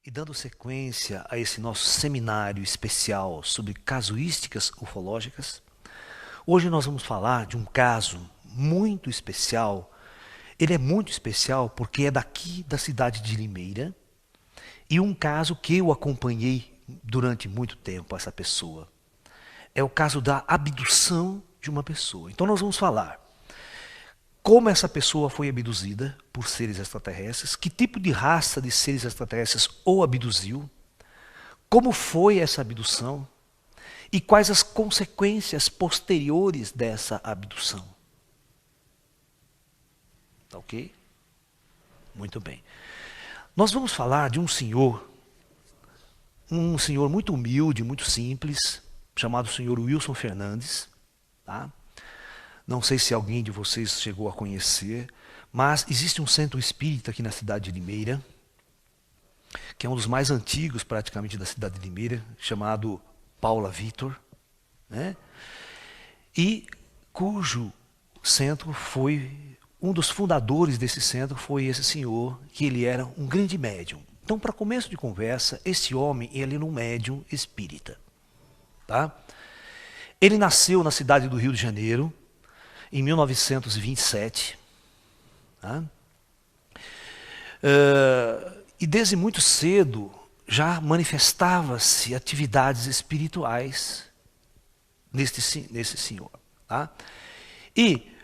E dando sequência a esse nosso seminário especial sobre casuísticas ufológicas, hoje nós vamos falar de um caso muito especial. Ele é muito especial porque é daqui da cidade de Limeira e um caso que eu acompanhei durante muito tempo essa pessoa. É o caso da abdução de uma pessoa. Então nós vamos falar como essa pessoa foi abduzida por seres extraterrestres, que tipo de raça de seres extraterrestres o abduziu, como foi essa abdução e quais as consequências posteriores dessa abdução. Tá ok? Muito bem. Nós vamos falar de um senhor muito humilde, muito simples, chamado senhor Wilson Fernandes, tá? Não sei se alguém de vocês chegou a conhecer, mas existe um centro espírita aqui na cidade de Limeira, que é um dos mais antigos praticamente da cidade de Limeira, chamado Paula Vitor, né? E cujo centro foi, um dos fundadores desse centro foi esse senhor, que ele era um grande médium. Então, para começo de conversa, esse homem, ele era um médium espírita, tá? Ele nasceu na cidade do Rio de Janeiro, em 1927. Tá? E desde muito cedo já manifestava-se atividades espirituais nesse senhor. Tá? E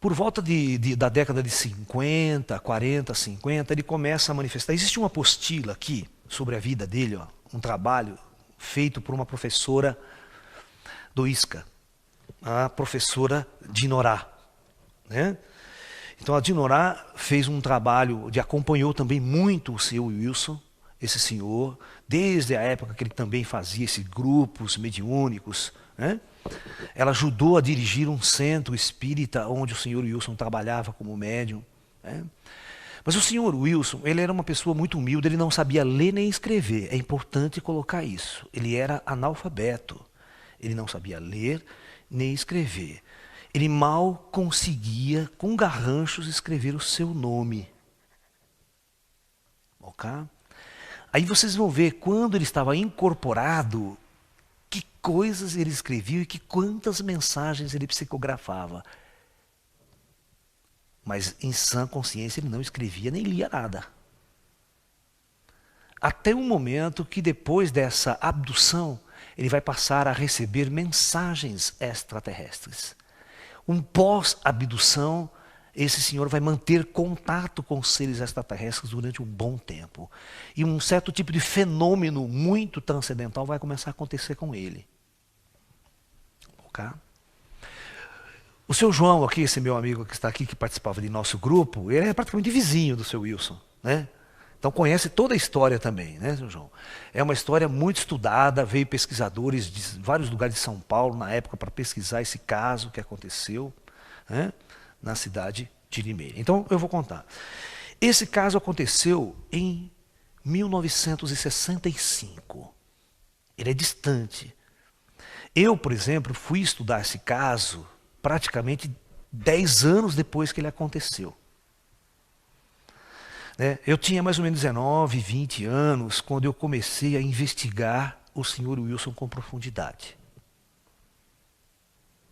por volta da década de 50, 40, 50, ele começa a manifestar. Existe uma apostila aqui sobre a vida dele, ó, um trabalho feito por uma professora do ISCA, a professora Dinorá, né? Então a Dinorá fez um trabalho, acompanhou também muito o seu Wilson, esse senhor, desde a época que ele também fazia esses grupos mediúnicos, né? Ela ajudou a dirigir um centro espírita onde o senhor Wilson trabalhava como médium, né? Mas o senhor Wilson, ele era uma pessoa muito humilde, ele não sabia ler nem escrever, é importante colocar isso. Ele era analfabeto, ele não sabia ler nem escrever. Ele mal conseguia, com garranchos, escrever o seu nome. Ok? Aí vocês vão ver, quando ele estava incorporado, que coisas ele escrevia e quantas mensagens ele psicografava. Mas em sã consciência ele não escrevia nem lia nada. Até um momento que depois dessa abdução, ele vai passar a receber mensagens extraterrestres. Um pós-abdução, esse senhor vai manter contato com seres extraterrestres durante um bom tempo. E um certo tipo de fenômeno muito transcendental vai começar a acontecer com ele. Okay? O seu João aqui, esse meu amigo que está aqui, que participava de nosso grupo, ele é praticamente vizinho do seu Wilson, né? Então conhece toda a história também, né, seu João? É uma história muito estudada, veio pesquisadores de vários lugares de São Paulo na época para pesquisar esse caso que aconteceu, né, na cidade de Limeira. Então eu vou contar. Esse caso aconteceu em 1965. Ele é distante. Eu, por exemplo, fui estudar esse caso praticamente 10 anos depois que ele aconteceu. Eu tinha mais ou menos 19, 20 anos quando eu comecei a investigar o senhor Wilson com profundidade.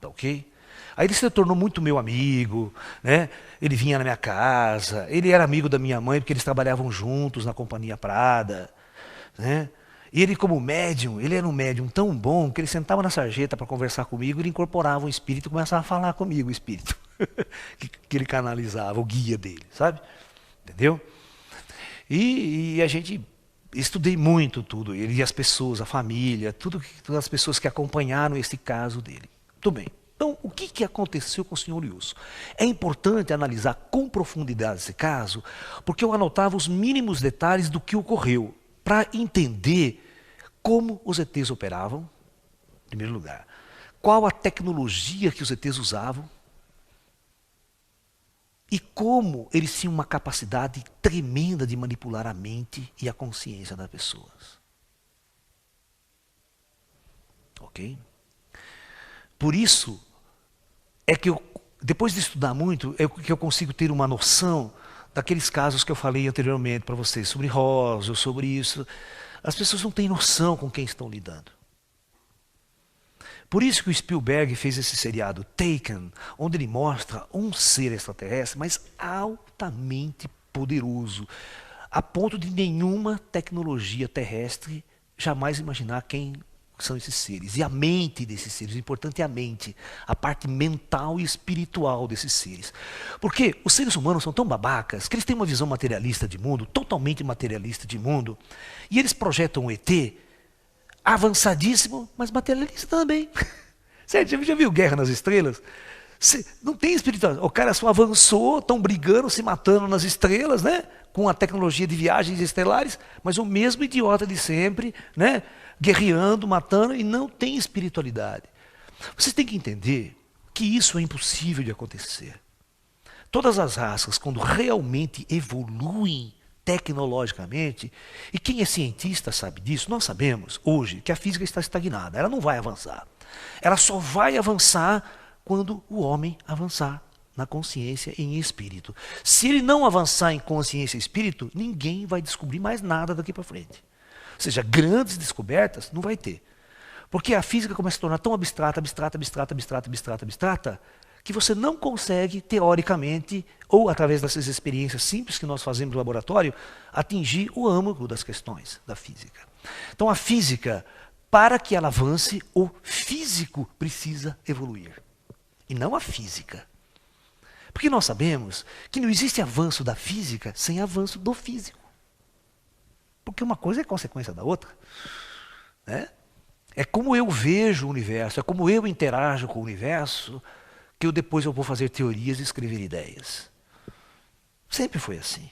Tá ok? Aí ele se tornou muito meu amigo, né? Ele vinha na minha casa, ele era amigo da minha mãe porque eles trabalhavam juntos na Companhia Prada, né? E ele, como médium, ele era um médium tão bom que ele sentava na sarjeta para conversar comigo, ele incorporava um espírito e começava a falar comigo, o espírito que ele canalizava, o guia dele, sabe? Entendeu? E a gente estudei muito tudo, ele e as pessoas, a família, todas as pessoas que acompanharam esse caso dele. Tudo bem. Então, o que aconteceu com o senhor Wilson? É importante analisar com profundidade esse caso, porque eu anotava os mínimos detalhes do que ocorreu, para entender como os ETs operavam, em primeiro lugar, qual a tecnologia que os ETs usavam, e como eles tinham uma capacidade tremenda de manipular a mente e a consciência das pessoas. Ok? Por isso, é que eu, depois de estudar muito, é que eu consigo ter uma noção daqueles casos que eu falei anteriormente para vocês, sobre Roswell, sobre isso. As pessoas não têm noção com quem estão lidando. Por isso que o Spielberg fez esse seriado Taken, onde ele mostra um ser extraterrestre, mas altamente poderoso, a ponto de nenhuma tecnologia terrestre jamais imaginar quem são esses seres. E a mente desses seres, o importante é a mente, a parte mental e espiritual desses seres. Porque os seres humanos são tão babacas que eles têm uma visão materialista de mundo, totalmente materialista de mundo, e eles projetam um ET avançadíssimo, mas materialista também. Certo? Já viu Guerra nas Estrelas? Não tem espiritualidade. O cara só avançou, estão brigando, se matando nas estrelas, né? Com a tecnologia de viagens estelares, mas o mesmo idiota de sempre, né? Guerreando, matando, e não tem espiritualidade. Vocês têm que entender que isso é impossível de acontecer. Todas as raças, quando realmente evoluem tecnologicamente, e quem é cientista sabe disso, nós sabemos hoje que a física está estagnada, ela não vai avançar. Ela só vai avançar quando o homem avançar na consciência e em espírito. Se ele não avançar em consciência e espírito, ninguém vai descobrir mais nada daqui para frente. Ou seja, grandes descobertas não vai ter. Porque a física começa a se tornar tão abstrata, que você não consegue, teoricamente, ou através dessas experiências simples que nós fazemos no laboratório, atingir o âmago das questões da física. Então a física, para que ela avance, o físico precisa evoluir. E não a física. Porque nós sabemos que não existe avanço da física sem avanço do físico. Porque uma coisa é consequência da outra. Né? É como eu vejo o universo, é como eu interajo com o universo, que depois eu vou fazer teorias e escrever ideias. Sempre foi assim.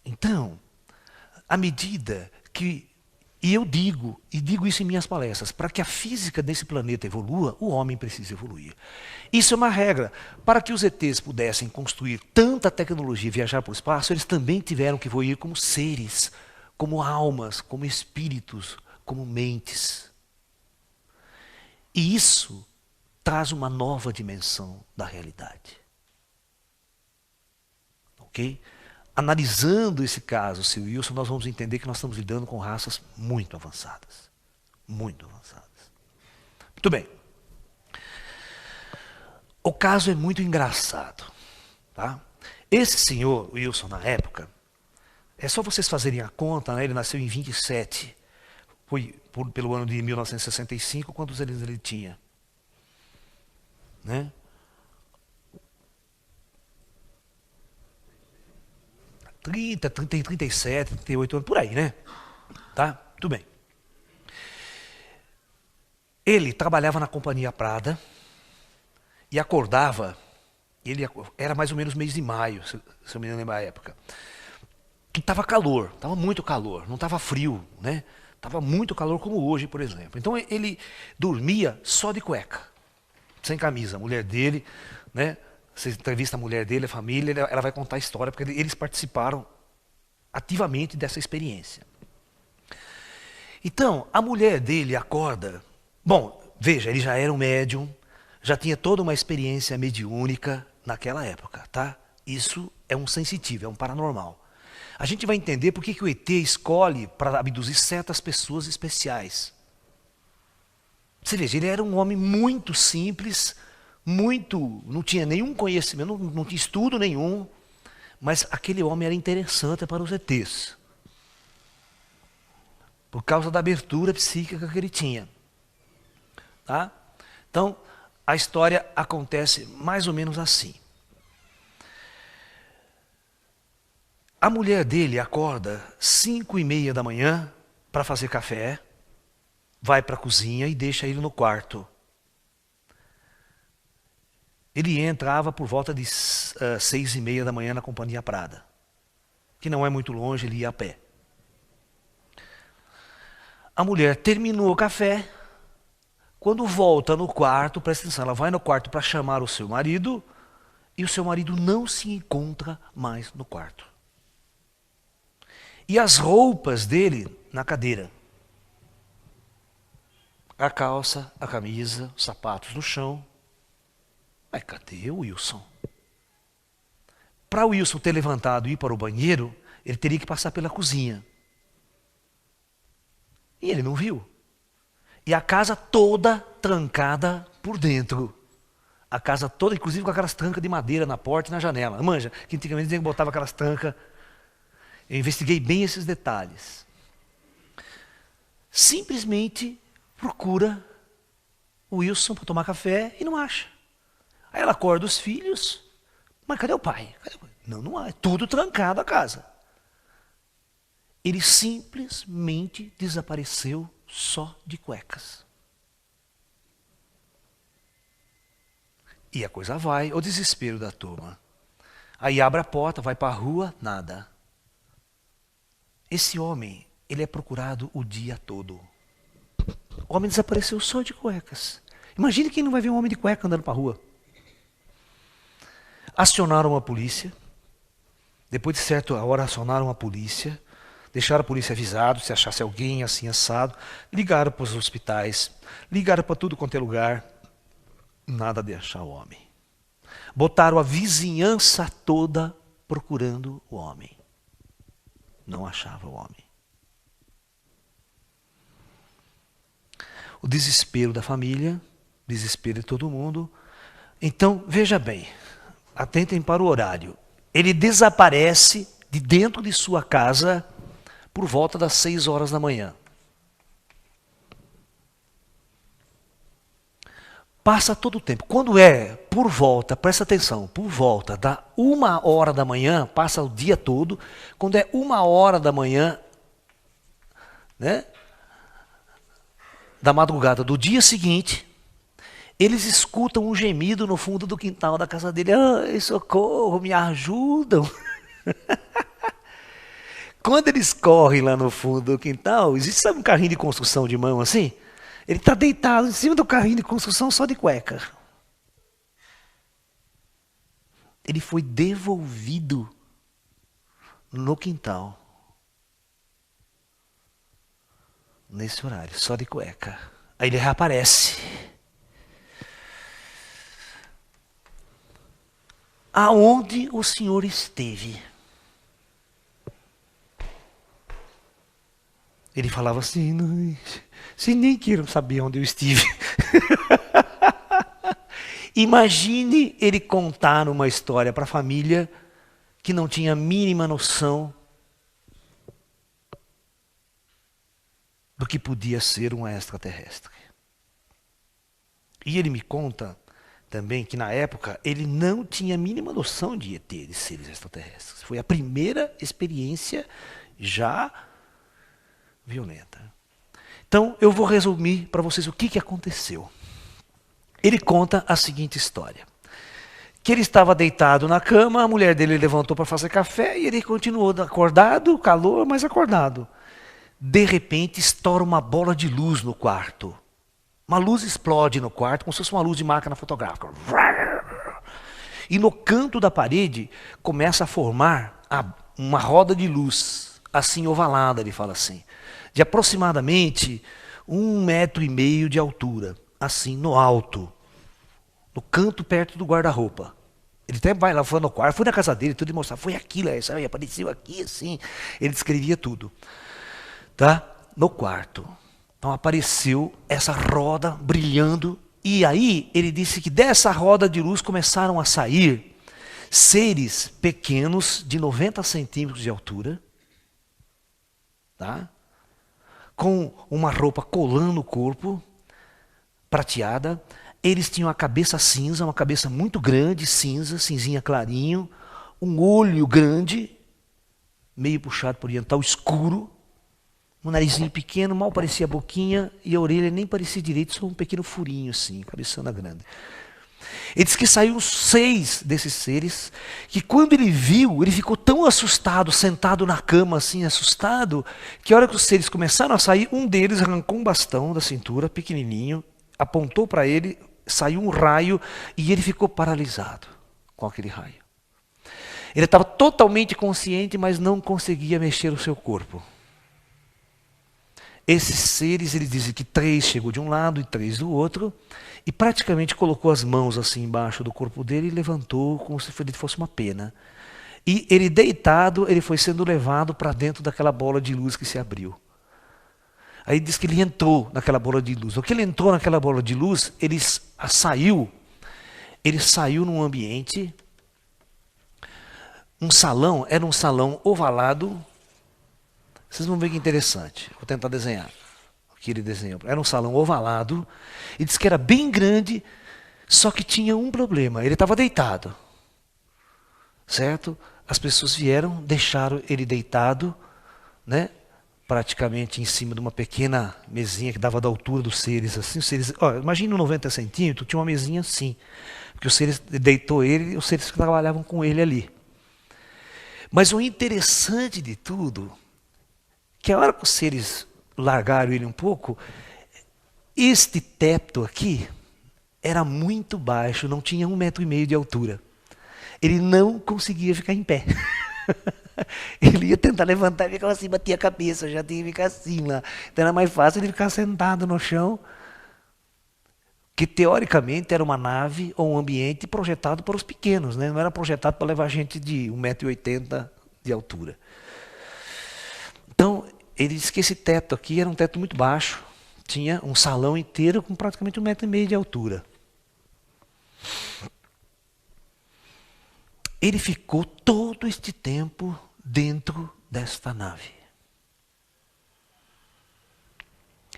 Então, à medida que, e eu digo isso em minhas palestras, para que a física desse planeta evolua, o homem precisa evoluir. Isso é uma regra. Para que os ETs pudessem construir tanta tecnologia e viajar para o espaço, eles também tiveram que evoluir como seres, como almas, como espíritos, como mentes. E isso traz uma nova dimensão da realidade. Ok? Analisando esse caso, Sr. Wilson, nós vamos entender que nós estamos lidando com raças muito avançadas. Muito avançadas. Muito bem. O caso é muito engraçado. Tá? Esse senhor, Wilson, na época, é só vocês fazerem a conta, né? Ele nasceu em 27, foi pelo ano de 1965, quantos anos ele tinha? Né? 37, 38 anos, por aí, né? Tá? Tudo bem. Ele trabalhava na Companhia Prada e acordava, era mais ou menos mês de maio, se eu me lembro a época, que estava calor, estava muito calor, não estava frio, né? Estava muito calor como hoje, por exemplo. Então ele dormia só de cueca, sem camisa. A mulher dele, né? Você entrevista a mulher dele, a família, ela vai contar a história, porque eles participaram ativamente dessa experiência. Então, a mulher dele acorda. Bom, veja, ele já era um médium, já tinha toda uma experiência mediúnica naquela época, tá? Isso é um sensitivo, é um paranormal. A gente vai entender por que o ET escolhe para abduzir certas pessoas especiais. Você veja, ele era um homem muito simples, não tinha nenhum conhecimento, não tinha estudo nenhum, mas aquele homem era interessante para os ETs. Por causa da abertura psíquica que ele tinha. Tá? Então, a história acontece mais ou menos assim. A mulher dele acorda 5:30 da manhã para fazer café, vai para a cozinha e deixa ele no quarto. Ele entrava por volta de 6:30 da manhã na Companhia Prada, que não é muito longe, ele ia a pé. A mulher terminou o café, quando volta no quarto, presta atenção, ela vai no quarto para chamar o seu marido, e o seu marido não se encontra mais no quarto. E as roupas dele na cadeira. A calça, a camisa, os sapatos no chão. Mas cadê o Wilson? Para o Wilson ter levantado e ir para o banheiro, ele teria que passar pela cozinha. E ele não viu. E a casa toda trancada por dentro. A casa toda, inclusive com aquelas trancas de madeira na porta e na janela. Manja, que antigamente a gente botava aquelas trancas. Eu investiguei bem esses detalhes. Simplesmente procura o Wilson para tomar café e não acha. Aí ela acorda os filhos. Mas cadê o pai? Não, não há. É tudo trancado a casa. Ele simplesmente desapareceu só de cuecas. E a coisa vai, o desespero da turma. Aí abre a porta, vai para a rua, nada. Esse homem, ele é procurado o dia todo. O homem desapareceu só de cuecas. Imagine quem não vai ver um homem de cueca andando para a rua. Acionaram a polícia. Depois de certa hora, acionaram a polícia. Deixaram a polícia avisado, se achasse alguém assim assado. Ligaram para os hospitais. Ligaram para tudo quanto é lugar. Nada de achar o homem. Botaram a vizinhança toda procurando o homem. Não achava o homem. O desespero da família, desespero de todo mundo. Então, veja bem, atentem para o horário. Ele desaparece de dentro de sua casa por volta das 6 horas da manhã. Passa todo o tempo. Quando é por volta, presta atenção, por volta da 1 hora da manhã, passa o dia todo. Quando é 1 hora da manhã, né, da madrugada do dia seguinte, eles escutam um gemido no fundo do quintal da casa dele. Ai, socorro, me ajudam. Quando eles correm lá no fundo do quintal, existe, sabe, um carrinho de construção de mão assim? Ele está deitado em cima do carrinho de construção só de cueca. Ele foi devolvido no quintal. Nesse horário, só de cueca. Aí ele reaparece. Aonde o senhor esteve? Ele falava assim, não, vocês nem queiram saber onde eu estive. Imagine ele contar uma história para a família que não tinha a mínima noção do que podia ser um extraterrestre. E ele me conta também que na época ele não tinha a mínima noção de ET, de seres extraterrestres. Foi a primeira experiência já violenta. Então eu vou resumir para vocês o que aconteceu. Ele conta a seguinte história. Que ele estava deitado na cama, a mulher dele levantou para fazer café e ele continuou acordado, calor, mas acordado. De repente estoura uma bola de luz no quarto. Uma luz explode no quarto, como se fosse uma luz de máquina fotográfica. E no canto da parede começa a formar uma roda de luz, assim ovalada, ele fala assim, de aproximadamente 1,5 metro de altura, assim no alto, no canto perto do guarda-roupa. Ele até vai lá, foi no quarto, foi na casa dele, tudo, e mostrar, foi aquilo, sabe, apareceu aqui assim, ele descrevia tudo. Tá? No quarto. Então apareceu essa roda brilhando, e aí ele disse que dessa roda de luz começaram a sair seres pequenos de 90 centímetros de altura, tá? Com uma roupa colando no corpo, prateada. Eles tinham a cabeça cinza, uma cabeça muito grande, cinza, cinzinha clarinho, um olho grande, meio puxado para o oriental, escuro, um narizinho pequeno, mal parecia a boquinha, e a orelha nem parecia direito, só um pequeno furinho assim, cabeçona grande. Ele disse que saiu 6 desses seres, que quando ele viu, ele ficou tão assustado, sentado na cama assim, assustado, que a hora que os seres começaram a sair, um deles arrancou um bastão da cintura, pequenininho, apontou para ele, saiu um raio, e ele ficou paralisado com aquele raio. Ele estava totalmente consciente, mas não conseguia mexer o seu corpo. esses seres, ele diz que 3 chegou de um lado e 3 do outro, e praticamente colocou as mãos assim embaixo do corpo dele e levantou como se ele fosse uma pena. E ele deitado, ele foi sendo levado para dentro daquela bola de luz que se abriu. Aí diz que ele entrou naquela bola de luz. No que ele entrou naquela bola de luz, ele saiu num ambiente, um salão, era um salão ovalado. Vocês vão ver que interessante. Vou tentar desenhar o que ele desenhou. Era um salão ovalado, e diz que era bem grande, só que tinha um problema. Ele estava deitado, certo? As pessoas vieram, deixaram ele deitado, né? Praticamente em cima de uma pequena mesinha que dava da altura dos seres, assim, os seres, imagina 90 centímetros, tinha uma mesinha assim, porque os seres deitou ele, os seres que trabalhavam com ele ali. Mas o interessante de tudo, que a hora que os seres largaram ele um pouco, este teto aqui era muito baixo, não tinha 1,5 metro de altura. Ele não conseguia ficar em pé. Ele ia tentar levantar e ficava assim, batia a cabeça, já tinha que ficar assim lá. Então era mais fácil ele ficar sentado no chão, que teoricamente era uma nave ou um ambiente projetado para os pequenos, né? Não era projetado para levar gente de 1,80 m de altura. Então, ele disse que esse teto aqui era um teto muito baixo, tinha um salão inteiro com praticamente 1,5 m de altura. Ele ficou todo este tempo dentro desta nave.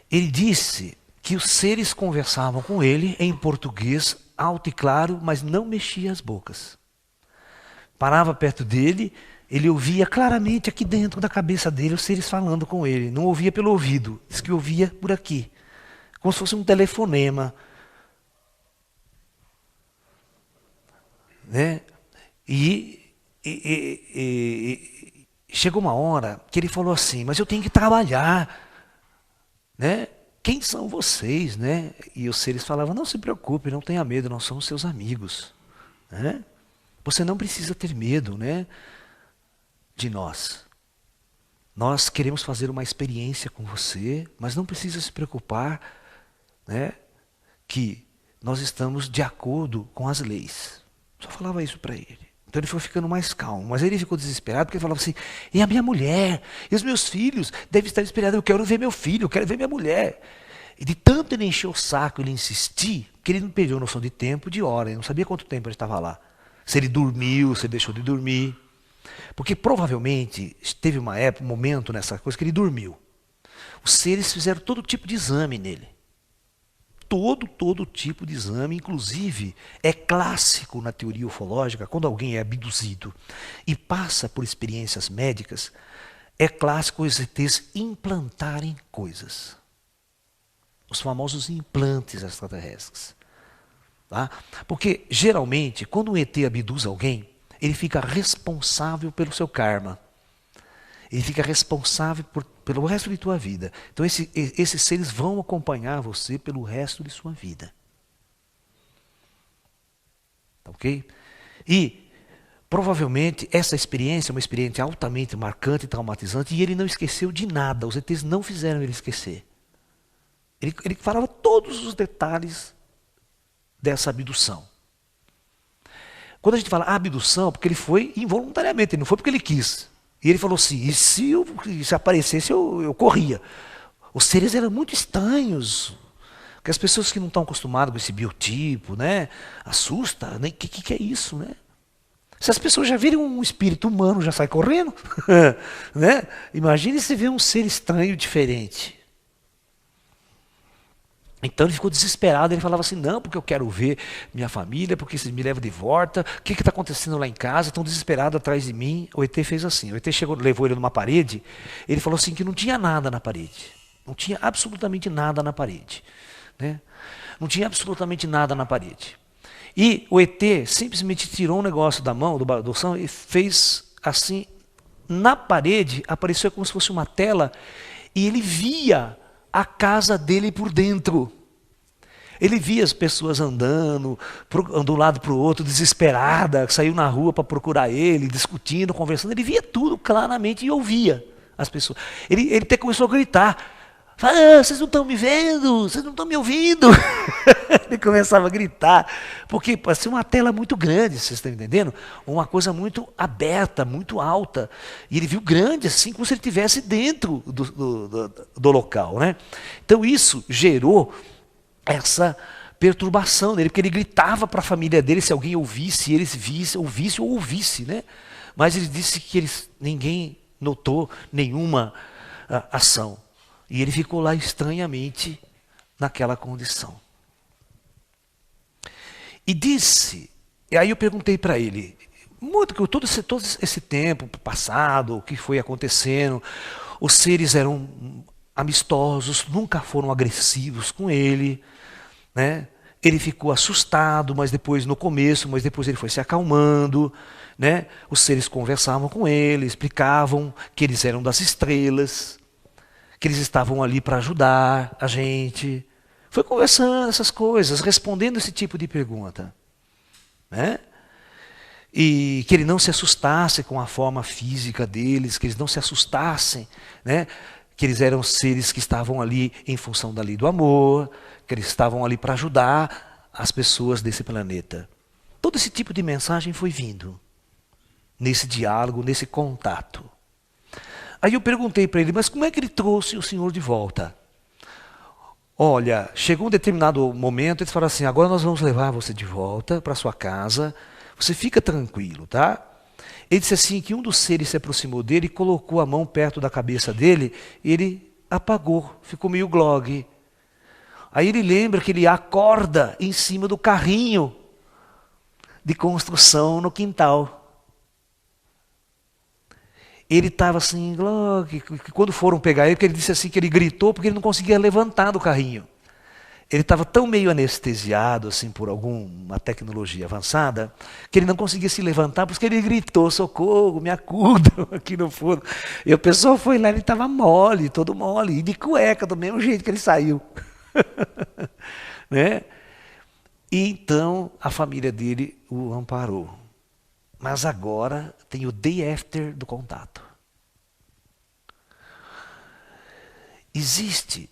Ele disse que os seres conversavam com ele em português alto e claro, mas não mexia as bocas. Parava perto dele, ele ouvia claramente aqui dentro da cabeça dele os seres falando com ele. Não ouvia pelo ouvido, diz que ouvia por aqui, como se fosse um telefonema, né? E chegou uma hora que ele falou assim, mas eu tenho que trabalhar, né? Quem são vocês, né? E os seres falavam, não se preocupe, não tenha medo, nós somos seus amigos, né? Você não precisa ter medo, né, de nós. Nós queremos fazer uma experiência com você, mas não precisa se preocupar, né, que nós estamos de acordo com as leis. Só falava isso para ele. Então ele foi ficando mais calmo, mas ele ficou desesperado porque ele falava assim, e a minha mulher, e os meus filhos, devem estar esperados, eu quero ver meu filho, eu quero ver minha mulher. E de tanto ele encher o saco, ele insistir, que ele não perdeu noção de tempo, de hora, ele não sabia quanto tempo ele estava lá. Se ele dormiu, se ele deixou de dormir. Porque provavelmente teve uma época, um momento nessa coisa que ele dormiu. Os seres fizeram todo tipo de exame nele. Todo tipo de exame, inclusive é clássico na teoria ufológica, quando alguém é abduzido e passa por experiências médicas, é clássico os ETs implantarem coisas. Os famosos implantes extraterrestres. Tá? Porque geralmente, quando um ET abduz alguém, ele fica responsável pelo seu karma. Ele fica responsável pelo resto de tua vida. Então esses seres vão acompanhar você pelo resto de sua vida. Tá ok? E provavelmente essa experiência é uma experiência altamente marcante e traumatizante, e ele não esqueceu de nada. Os ETs não fizeram ele esquecer. Ele falava todos os detalhes dessa abdução. Quando a gente fala abdução, porque ele foi involuntariamente, ele não foi porque ele quis. E ele falou assim, e se aparecesse eu corria. Os seres eram muito estranhos, porque as pessoas que não estão acostumadas com esse biotipo, né, assusta, né? Que é isso, né? Se as pessoas já virem um espírito humano, já sai correndo, né? Imagine se ver um ser estranho diferente. Então ele ficou desesperado, ele falava assim, não, porque eu quero ver minha família, porque vocês me levam de volta, o que está acontecendo lá em casa, estão desesperados atrás de mim. O ET fez assim, o ET chegou, levou ele numa parede, ele falou assim que não tinha nada na parede, não tinha absolutamente nada na parede, né? Não tinha absolutamente nada na parede. E o ET simplesmente tirou um negócio da mão, do baldação, e fez assim, na parede, apareceu como se fosse uma tela, e ele via a casa dele por dentro. Ele via as pessoas andando de um lado para o outro, desesperada, saiu na rua para procurar ele, discutindo, conversando. Ele via tudo claramente e ouvia as pessoas. Ele até começou a gritar. Fala, ah, vocês não estão me vendo, vocês não estão me ouvindo. Ele começava a gritar, porque parecia uma tela muito grande, vocês estão entendendo? Uma coisa muito aberta, muito alta. E ele viu grande, assim, como se ele estivesse dentro do local, né? Então isso gerou essa perturbação nele, porque ele gritava para a família dele se alguém ouvisse, eles ouvisse ou ouvisse, né? Mas ele disse que ninguém notou nenhuma ação. E ele ficou lá estranhamente naquela condição. E disse, e aí eu perguntei para ele, todo esse tempo passado, o que foi acontecendo, os seres eram amistosos, nunca foram agressivos com ele, né? Ele ficou assustado, mas depois ele foi se acalmando, né? Os seres conversavam com ele, explicavam que eles eram das estrelas, que eles estavam ali para ajudar a gente. Foi conversando essas coisas, respondendo esse tipo de pergunta, né? E que ele não se assustasse com a forma física deles, que eles não se assustassem, né? Que eles eram seres que estavam ali em função da lei do amor, que eles estavam ali para ajudar as pessoas desse planeta. Todo esse tipo de mensagem foi vindo nesse diálogo, nesse contato. Aí eu perguntei para ele, mas como é que ele trouxe o senhor de volta? Olha, chegou um determinado momento, eles falaram assim, agora nós vamos levar você de volta para sua casa, você fica tranquilo, tá? Ele disse assim, que um dos seres se aproximou dele, colocou a mão perto da cabeça dele, e ele apagou, ficou meio grogue. Aí ele lembra que ele acorda em cima do carrinho de construção no quintal. Ele estava assim, quando foram pegar ele, porque ele disse assim que ele gritou porque ele não conseguia levantar do carrinho. Ele estava tão meio anestesiado assim por alguma tecnologia avançada, que ele não conseguia se levantar, porque ele gritou, socorro, me acudam aqui no fundo. E o pessoal foi lá, ele estava mole, todo mole, e de cueca, do mesmo jeito que ele saiu. Né? E então a família dele o amparou. Mas agora tem o day after do contato. Existe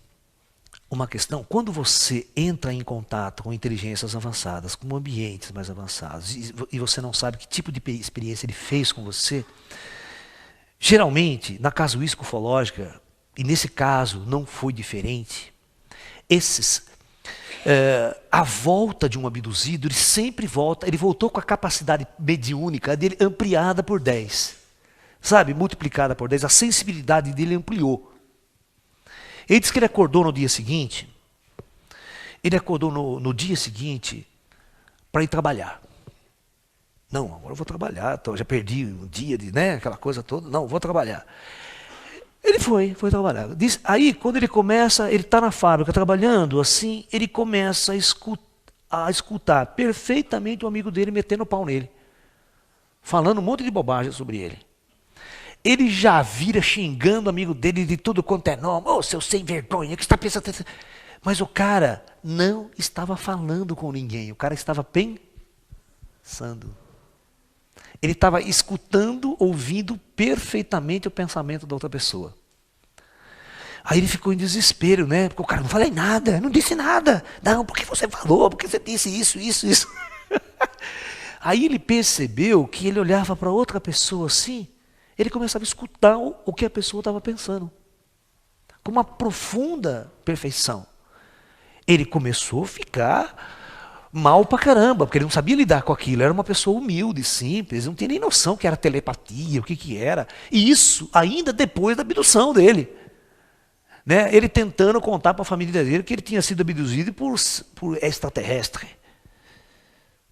uma questão, quando você entra em contato com inteligências avançadas, com ambientes mais avançados, e você não sabe que tipo de experiência ele fez com você, geralmente, na casuística ufológica, e nesse caso não foi diferente, a volta de um abduzido, ele sempre volta, ele voltou com a capacidade mediúnica dele ampliada por 10. Sabe, multiplicada por 10, a sensibilidade dele ampliou. Ele disse que ele acordou no dia seguinte, para ir trabalhar. Não, agora eu vou trabalhar, já perdi um dia, né, aquela coisa toda, não, vou trabalhar. Ele foi trabalhar. Aí, quando ele está na fábrica trabalhando, assim, ele começa a escutar perfeitamente o amigo dele metendo o pau nele, falando um monte de bobagem sobre ele. Ele já vira xingando o amigo dele de tudo quanto é nome. Ô, seu sem vergonha, que está pensando... Mas o cara não estava falando com ninguém, o cara estava pensando. Ele estava escutando, ouvindo perfeitamente o pensamento da outra pessoa. Aí ele ficou em desespero, né? Porque o cara, não falei nada, não disse nada. Não, porque você falou, porque você disse isso. Aí ele percebeu que ele olhava para outra pessoa assim, ele começava a escutar o que a pessoa estava pensando. Com uma profunda perfeição. Ele começou a ficar mal pra caramba, porque ele não sabia lidar com aquilo. Era uma pessoa humilde, simples, não tinha nem noção que era telepatia, o que era. E isso ainda depois da abdução dele. Né? Ele tentando contar para a família dele que ele tinha sido abduzido por extraterrestre.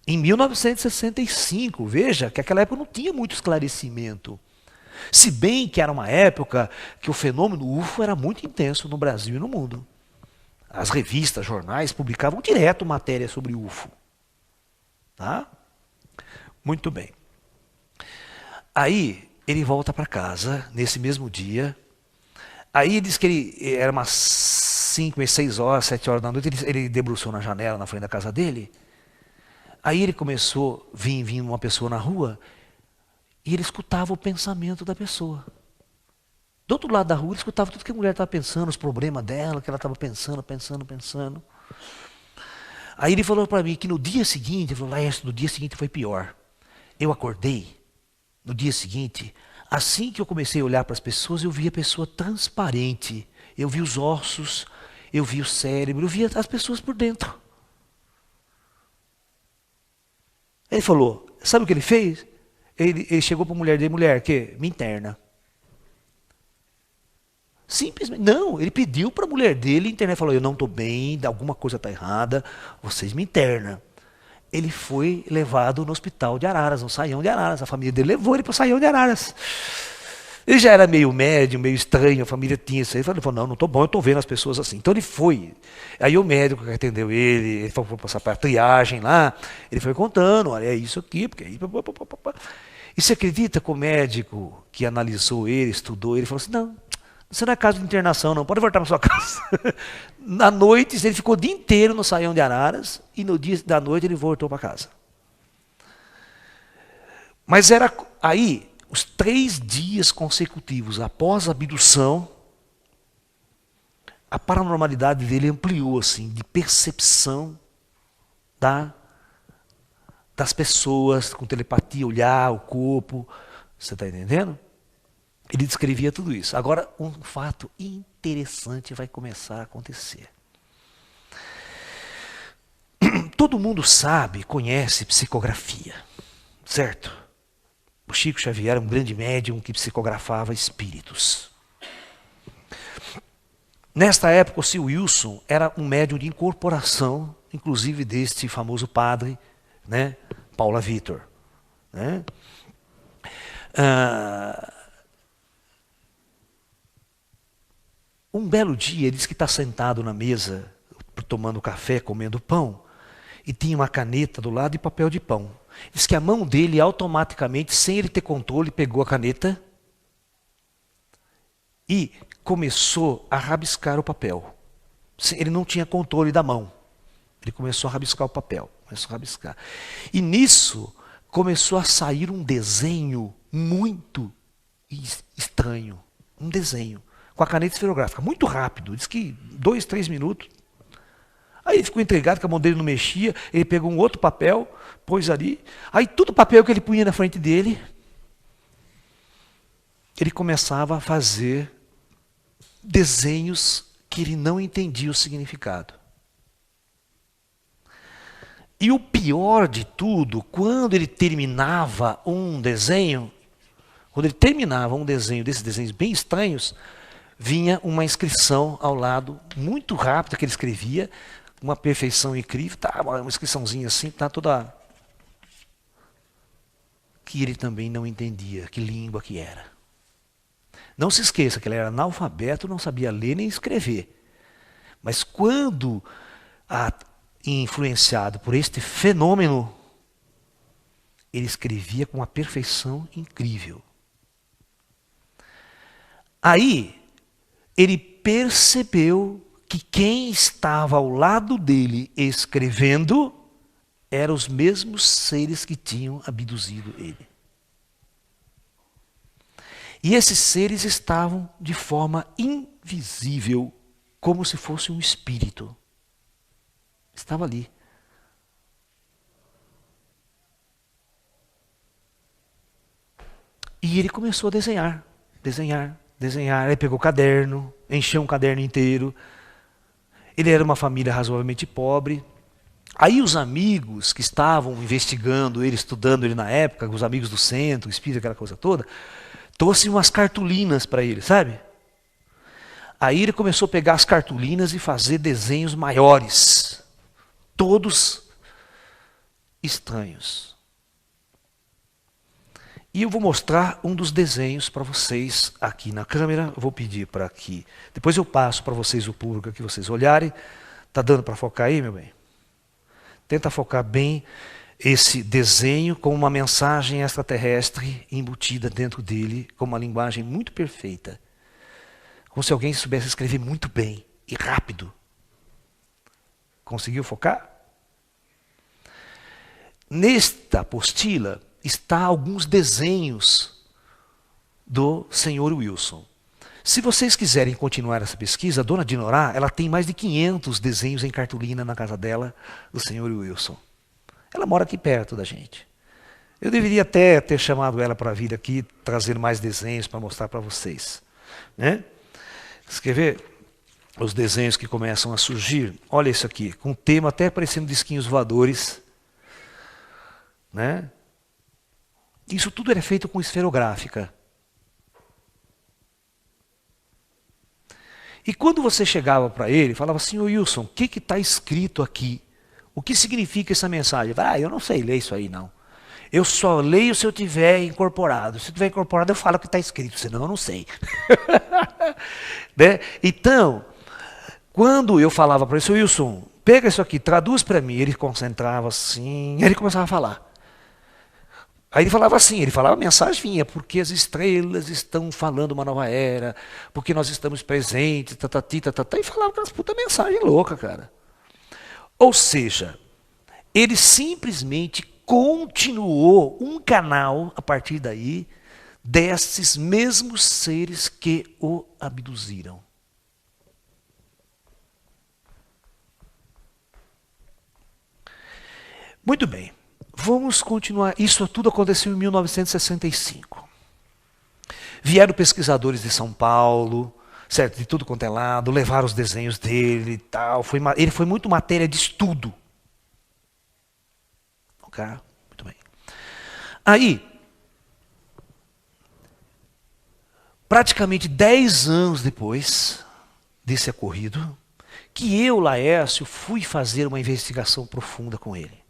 Em 1965, veja que aquela época não tinha muito esclarecimento. Se bem que era uma época que o fenômeno UFO era muito intenso no Brasil e no mundo. As revistas, jornais publicavam direto matéria sobre UFO. Tá? Muito bem. Aí ele volta para casa nesse mesmo dia. Aí ele diz que ele era umas 5, 6 horas, 7 horas da noite, ele debruçou na janela na frente da casa dele. Aí ele começou, vinha uma pessoa na rua, e ele escutava o pensamento da pessoa. Do outro lado da rua, ele escutava tudo que a mulher estava pensando, os problemas dela, que ela estava pensando. Aí ele falou para mim que no dia seguinte, ele falou, Laércio, no dia seguinte foi pior. Eu acordei, no dia seguinte, assim que eu comecei a olhar para as pessoas, eu vi a pessoa transparente. Eu vi os ossos, eu vi o cérebro, eu vi as pessoas por dentro. Ele falou, sabe o que ele fez? Ele chegou para a mulher dele, mulher, que me interna. Simplesmente, não, ele pediu para a mulher dele internar, falou, eu não estou bem, alguma coisa está errada, vocês me internam. Ele foi levado no hospital de Araras, no Saião de Araras, a família dele levou ele para o Saião de Araras. Ele já era meio médium, meio estranho, a família tinha isso aí, ele falou, não estou bom, eu estou vendo as pessoas assim. Então ele foi, aí o médico que atendeu ele foi passar para a triagem lá, ele foi contando, olha, é isso aqui, porque aí... E você acredita que o médico que analisou ele, estudou ele, falou assim, não, você não é caso de internação, não. Pode voltar para sua casa. Na noite, ele ficou o dia inteiro no Saião de Araras e no dia da noite ele voltou para casa. Mas era aí, os 3 dias consecutivos após a abdução, a paranormalidade dele ampliou, assim, de percepção das pessoas, com telepatia, olhar o corpo. Você está entendendo? Ele descrevia tudo isso. Agora, um fato interessante vai começar a acontecer. Todo mundo sabe, conhece psicografia, certo? O Chico Xavier era um grande médium que psicografava espíritos. Nesta época, o Seu Wilson era um médium de incorporação, inclusive deste famoso padre, né, Paula Vitor. Né? Um belo dia, ele diz que está sentado na mesa, tomando café, comendo pão, e tinha uma caneta do lado e papel de pão. Diz que a mão dele, automaticamente, sem ele ter controle, pegou a caneta e começou a rabiscar o papel. Ele não tinha controle da mão. Ele começou a rabiscar o papel. Começou a rabiscar. E nisso, começou a sair um desenho muito estranho. Um desenho. Com a caneta esferográfica, muito rápido, diz que 2, 3 minutos. Aí ele ficou intrigado que a mão dele não mexia, ele pegou um outro papel, pôs ali, aí todo o papel que ele punha na frente dele, ele começava a fazer desenhos que ele não entendia o significado. E o pior de tudo, quando ele terminava um desenho, desses desenhos bem estranhos, vinha uma inscrição ao lado, muito rápida que ele escrevia, uma perfeição incrível, tá, uma inscriçãozinha assim, tá toda... que ele também não entendia que língua que era. Não se esqueça que ele era analfabeto, não sabia ler nem escrever. Mas quando influenciado por este fenômeno, ele escrevia com uma perfeição incrível. Aí, ele percebeu que quem estava ao lado dele escrevendo eram os mesmos seres que tinham abduzido ele. E esses seres estavam de forma invisível, como se fosse um espírito. Estava ali. E ele começou a desenhar. Ele pegou o caderno, encheu um caderno inteiro. Ele era uma família razoavelmente pobre. Aí os amigos que estavam investigando ele, estudando ele na época, os amigos do centro, o espírito, aquela coisa toda, trouxe umas cartolinas para ele, sabe? Aí ele começou a pegar as cartolinas e fazer desenhos maiores, todos estranhos. E eu vou mostrar um dos desenhos para vocês aqui na câmera. Eu vou pedir para que... Depois eu passo para vocês o público aqui, vocês olharem. Está dando para focar aí, meu bem? Tenta focar bem esse desenho com uma mensagem extraterrestre embutida dentro dele, com uma linguagem muito perfeita. Como se alguém soubesse escrever muito bem e rápido. Conseguiu focar? Nesta apostila está alguns desenhos do Sr. Wilson. Se vocês quiserem continuar essa pesquisa, a dona Dinorá, ela tem mais de 500 desenhos em cartolina na casa dela, do senhor Wilson. Ela mora aqui perto da gente. Eu deveria até ter chamado ela para vir aqui, trazer mais desenhos para mostrar para vocês. Né? Você quer ver os desenhos que começam a surgir? Olha isso aqui, com um tema até parecendo disquinhos voadores. Né? Isso tudo era feito com esferográfica. E quando você chegava para ele, falava assim, ô Wilson, o que está escrito aqui? O que significa essa mensagem? Eu não sei ler isso aí não. Eu só leio se eu tiver incorporado. Se eu tiver incorporado, eu falo o que está escrito, senão eu não sei. Né? Então, quando eu falava para ele, Wilson, pega isso aqui, traduz para mim. Ele concentrava assim, aí ele começava a falar. Aí ele falava assim, a mensagem vinha, porque as estrelas estão falando uma nova era, porque nós estamos presentes, e falava aquelas puta mensagem louca, cara. Ou seja, ele simplesmente continuou um canal, a partir daí, desses mesmos seres que o abduziram. Muito bem, vamos continuar. Isso tudo aconteceu em 1965. Vieram pesquisadores de São Paulo, certo, de tudo quanto é lado, levaram os desenhos dele e tal. Ele foi muito matéria de estudo. Ok? Muito bem. Aí, praticamente 10 anos depois desse ocorrido, que eu, Laércio, fui fazer uma investigação profunda com ele.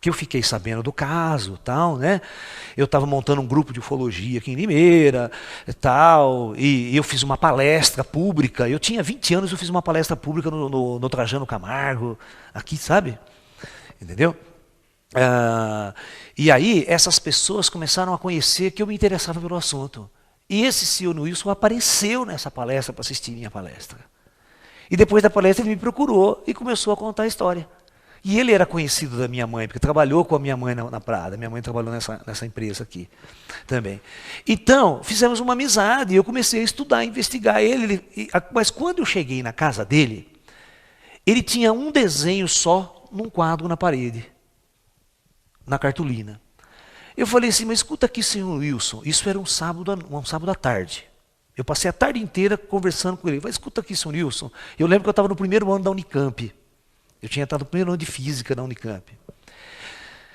Que eu fiquei sabendo do caso, tal, né? Eu estava montando um grupo de ufologia aqui em Limeira, tal, e eu fiz uma palestra pública. Eu tinha 20 anos, eu fiz uma palestra pública no Trajano Camargo, aqui, sabe? Entendeu? E aí, essas pessoas começaram a conhecer que eu me interessava pelo assunto. E esse senhor Wilson apareceu nessa palestra para assistir minha palestra. E depois da palestra ele me procurou e começou a contar a história. E ele era conhecido da minha mãe, porque trabalhou com a minha mãe na Prada. Minha mãe trabalhou nessa empresa aqui também. Então, fizemos uma amizade, eu comecei a estudar, a investigar ele. Mas quando eu cheguei na casa dele, ele tinha um desenho só num quadro na parede, na cartolina. Eu falei assim, mas escuta aqui, senhor Wilson, isso era um sábado à tarde. Eu passei a tarde inteira conversando com ele. Mas escuta aqui, senhor Wilson, eu lembro que eu estava no primeiro ano da Unicamp. Eu tinha estado no primeiro ano de física na Unicamp. Eu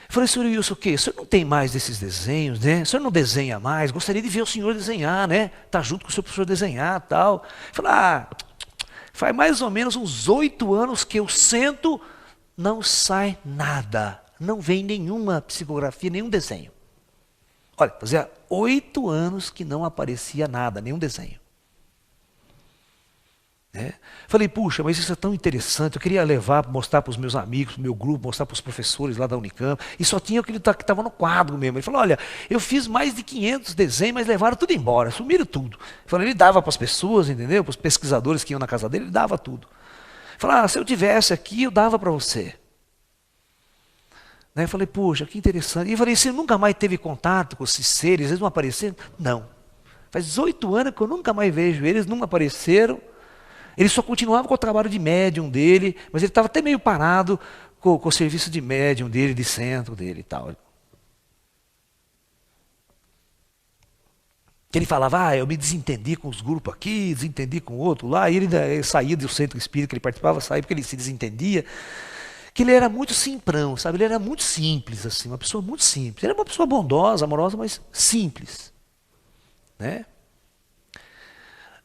falei, senhor Wilson, o quê? O senhor não tem mais desses desenhos, né? O senhor não desenha mais? Gostaria de ver o senhor desenhar, né? Tá junto com o seu professor desenhar e tal. Eu falei, faz mais ou menos uns 8 anos que eu sento, não sai nada. Não vem nenhuma psicografia, nenhum desenho. Olha, fazia 8 anos que não aparecia nada, nenhum desenho. Falei, puxa, mas isso é tão interessante, eu queria levar, mostrar para os meus amigos, para o meu grupo, mostrar para os professores lá da Unicamp, e só tinha aquele que estava no quadro mesmo. Ele falou, olha, eu fiz mais de 500 desenhos, mas levaram tudo embora, sumiram tudo. Ele dava para as pessoas, entendeu? Para os pesquisadores que iam na casa dele, ele dava tudo. Falei, se eu tivesse aqui, eu dava para você. Eu falei, puxa, que interessante. E eu falei, você nunca mais teve contato com esses seres, eles não apareceram? Não. Faz 8 anos que eu nunca mais vejo eles, não apareceram. Ele só continuava com o trabalho de médium dele, mas ele estava até meio parado com o serviço de médium dele, de centro dele e tal. Ele falava, eu me desentendi com os grupos aqui, desentendi com o outro lá, e ele saía do centro espírita que ele participava, saía porque ele se desentendia. Que ele era muito simprão, sabe? Ele era muito simples, assim, uma pessoa muito simples. Ele era uma pessoa bondosa, amorosa, mas simples. Né?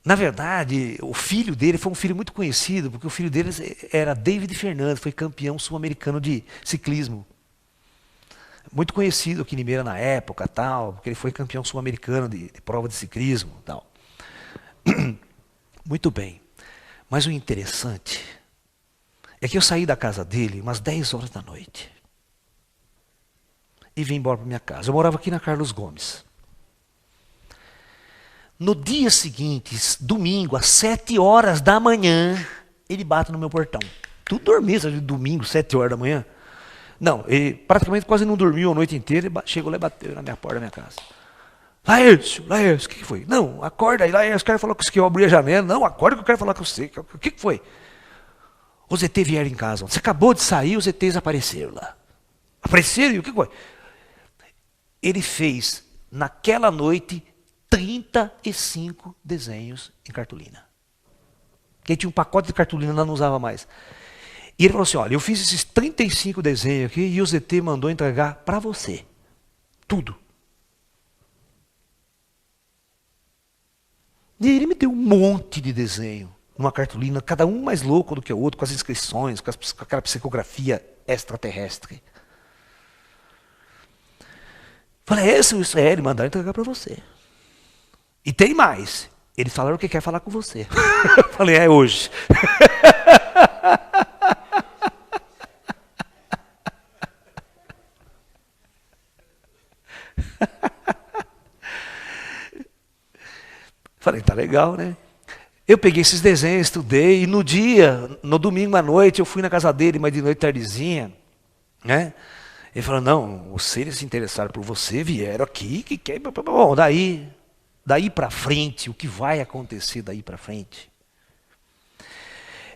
Na verdade, o filho dele foi um filho muito conhecido, porque o filho dele era David Fernandes, foi campeão sul-americano de ciclismo. Muito conhecido aqui em Limeira na época, tal, porque ele foi campeão sul-americano de prova de ciclismo. Tal. Muito bem. Mas o interessante é que eu saí da casa dele umas 10 horas da noite. E vim embora para minha casa. Eu morava aqui na Carlos Gomes. No dia seguinte, domingo, às 7 horas da manhã, ele bate no meu portão. Tudo dormia, sabe, domingo, 7 horas da manhã. Não, ele praticamente quase não dormiu a noite inteira, chegou lá e bateu na minha porta da minha casa. Laércio, o que foi? Não, acorda aí, Laércio, quero falar com você, que eu abri a janela. Não, acorda que eu quero falar com você. O que foi? Os ETs vieram em casa. Você acabou de sair, os ETs apareceram lá. Apareceram e o que foi? Ele fez, naquela noite, 35 desenhos em cartolina. Quem tinha um pacote de cartolina não usava mais. E ele falou assim, olha, eu fiz esses 35 desenhos aqui e o ZT mandou entregar para você. Tudo. E ele me deu um monte de desenho, numa cartolina, cada um mais louco do que o outro, com as inscrições, com aquela psicografia extraterrestre. Falei, isso é, ele mandaram entregar para você. E tem mais. Eles falaram que quer falar com você. Falei, é hoje. Falei, tá legal, né? Eu peguei esses desenhos, estudei, e no domingo à noite, eu fui na casa dele, mas de noite tardezinha, né? Ele falou, não, se eles se interessaram por você, vieram aqui, que quer... Bom, daí para frente, o que vai acontecer daí para frente?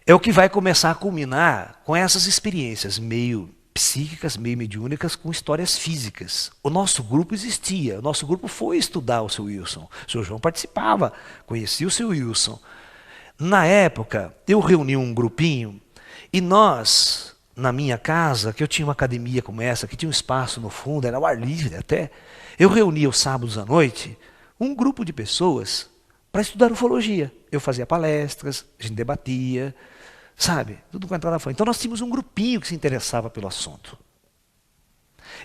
É o que vai começar a culminar com essas experiências meio psíquicas, meio mediúnicas, com histórias físicas. O nosso grupo existia, o nosso grupo foi estudar o seu Wilson. O seu João participava, conhecia o seu Wilson. Na época, eu reuni um grupinho e nós, na minha casa, que eu tinha uma academia como essa, que tinha um espaço no fundo, era ao ar livre até, eu reunia os sábados à noite um grupo de pessoas para estudar ufologia. Eu fazia palestras, a gente debatia, sabe? Tudo quanto era fã. Então nós tínhamos um grupinho que se interessava pelo assunto.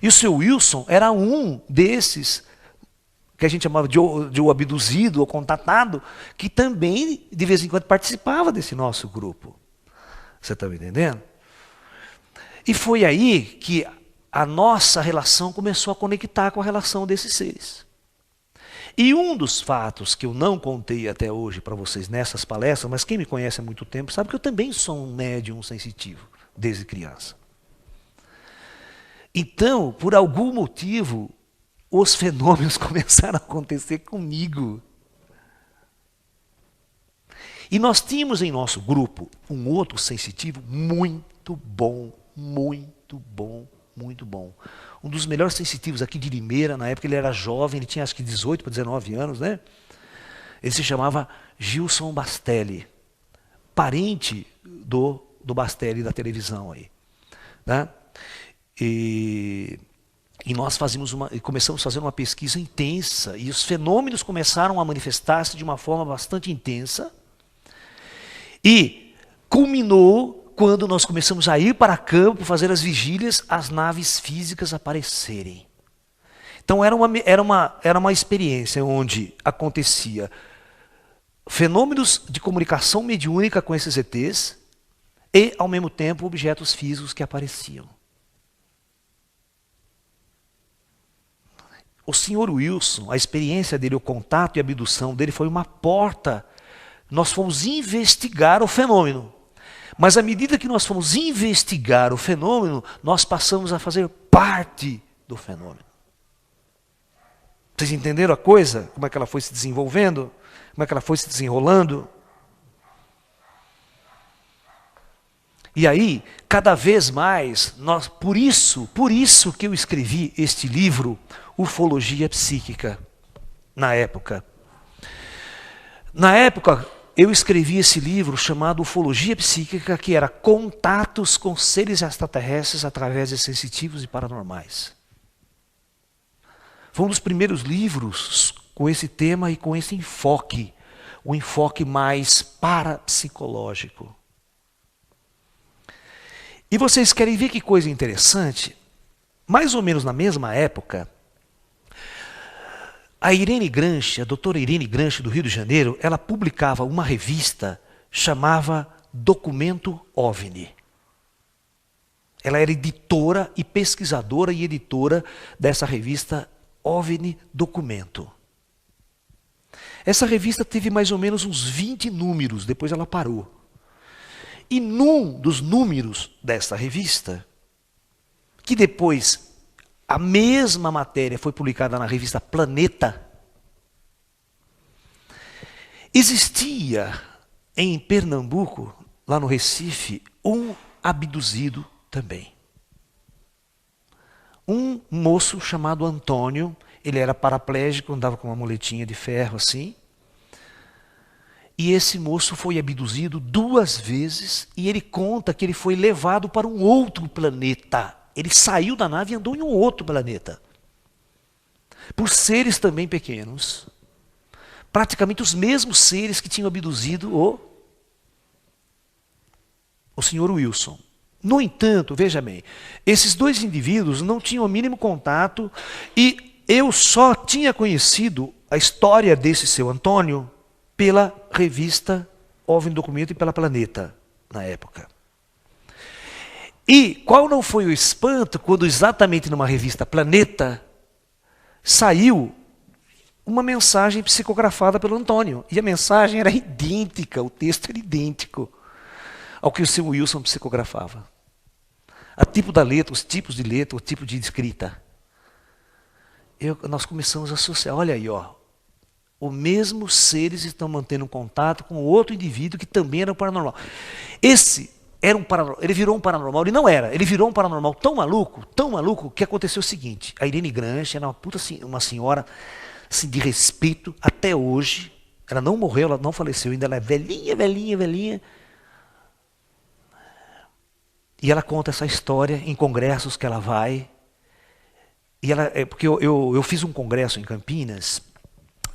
E o seu Wilson era um desses que a gente chamava de o abduzido ou contatado, que também, de vez em quando, participava desse nosso grupo. Você está me entendendo? E foi aí que a nossa relação começou a conectar com a relação desses seres. E um dos fatos que eu não contei até hoje para vocês nessas palestras, mas quem me conhece há muito tempo sabe que eu também sou um médium sensitivo, desde criança. Então, por algum motivo, os fenômenos começaram a acontecer comigo. E nós tínhamos em nosso grupo um outro sensitivo muito bom, muito bom, muito bom. Um dos melhores sensitivos aqui de Limeira, na época ele era jovem, ele tinha acho que 18 para 19 anos, né? Ele se chamava Gilson Bastelli, parente do Bastelli da televisão aí. Né? E nós começamos a fazer uma pesquisa intensa, e os fenômenos começaram a manifestar-se de uma forma bastante intensa, e culminou quando nós começamos a ir para campo, fazer as vigílias, as naves físicas aparecerem. Então era uma experiência onde acontecia fenômenos de comunicação mediúnica com esses ETs e, ao mesmo tempo, objetos físicos que apareciam. O senhor Wilson, a experiência dele, o contato e a abdução dele foi uma porta. Nós fomos investigar o fenômeno. Mas à medida que nós fomos investigar o fenômeno, nós passamos a fazer parte do fenômeno. Vocês entenderam a coisa? Como é que ela foi se desenvolvendo? Como é que ela foi se desenrolando? E aí, cada vez mais, por isso que eu escrevi este livro, Ufologia Psíquica, na época. Na época, eu escrevi esse livro chamado Ufologia Psíquica, que era contatos com seres extraterrestres através de sensitivos e paranormais. Foi um dos primeiros livros com esse tema e com esse enfoque, um enfoque mais parapsicológico. E vocês querem ver que coisa interessante? Mais ou menos na mesma época, a Irene Granchi, a doutora Irene Granchi do Rio de Janeiro, ela publicava uma revista chamada Documento OVNI. Ela era editora e pesquisadora e editora dessa revista OVNI Documento. Essa revista teve mais ou menos uns 20 números, depois ela parou. E num dos números dessa revista, que depois a mesma matéria foi publicada na revista Planeta, Existia em Pernambuco, lá no Recife, um abduzido também. Um moço chamado Antônio, ele era paraplégico, andava com uma muletinha de ferro assim. E esse moço foi abduzido 2 vezes e ele conta que ele foi levado para um outro planeta. Ele saiu da nave e andou em um outro planeta. Por seres também pequenos. Praticamente os mesmos seres que tinham abduzido o senhor Wilson. No entanto, veja bem, esses 2 indivíduos não tinham o mínimo contato e eu só tinha conhecido a história desse seu Antônio pela revista OVNI Documento e pela Planeta, na época. E qual não foi o espanto quando exatamente numa revista Planeta saiu uma mensagem psicografada pelo Antônio. E a mensagem era idêntica, o texto era idêntico ao que o seu Wilson psicografava. A tipo da letra, os tipos de letra, o tipo de escrita. Nós começamos a associar, olha aí, ó. Os mesmos seres estão mantendo um contato com outro indivíduo que também era um paranormal. Esse era um paranormal, ele virou um paranormal, ele não era, ele virou um paranormal tão maluco, que aconteceu o seguinte, a Irene Grange era uma senhora assim, de respeito até hoje, ela não morreu, ela não faleceu ainda, ela é velhinha, e ela conta essa história em congressos que ela vai, e ela, porque eu fiz um congresso em Campinas.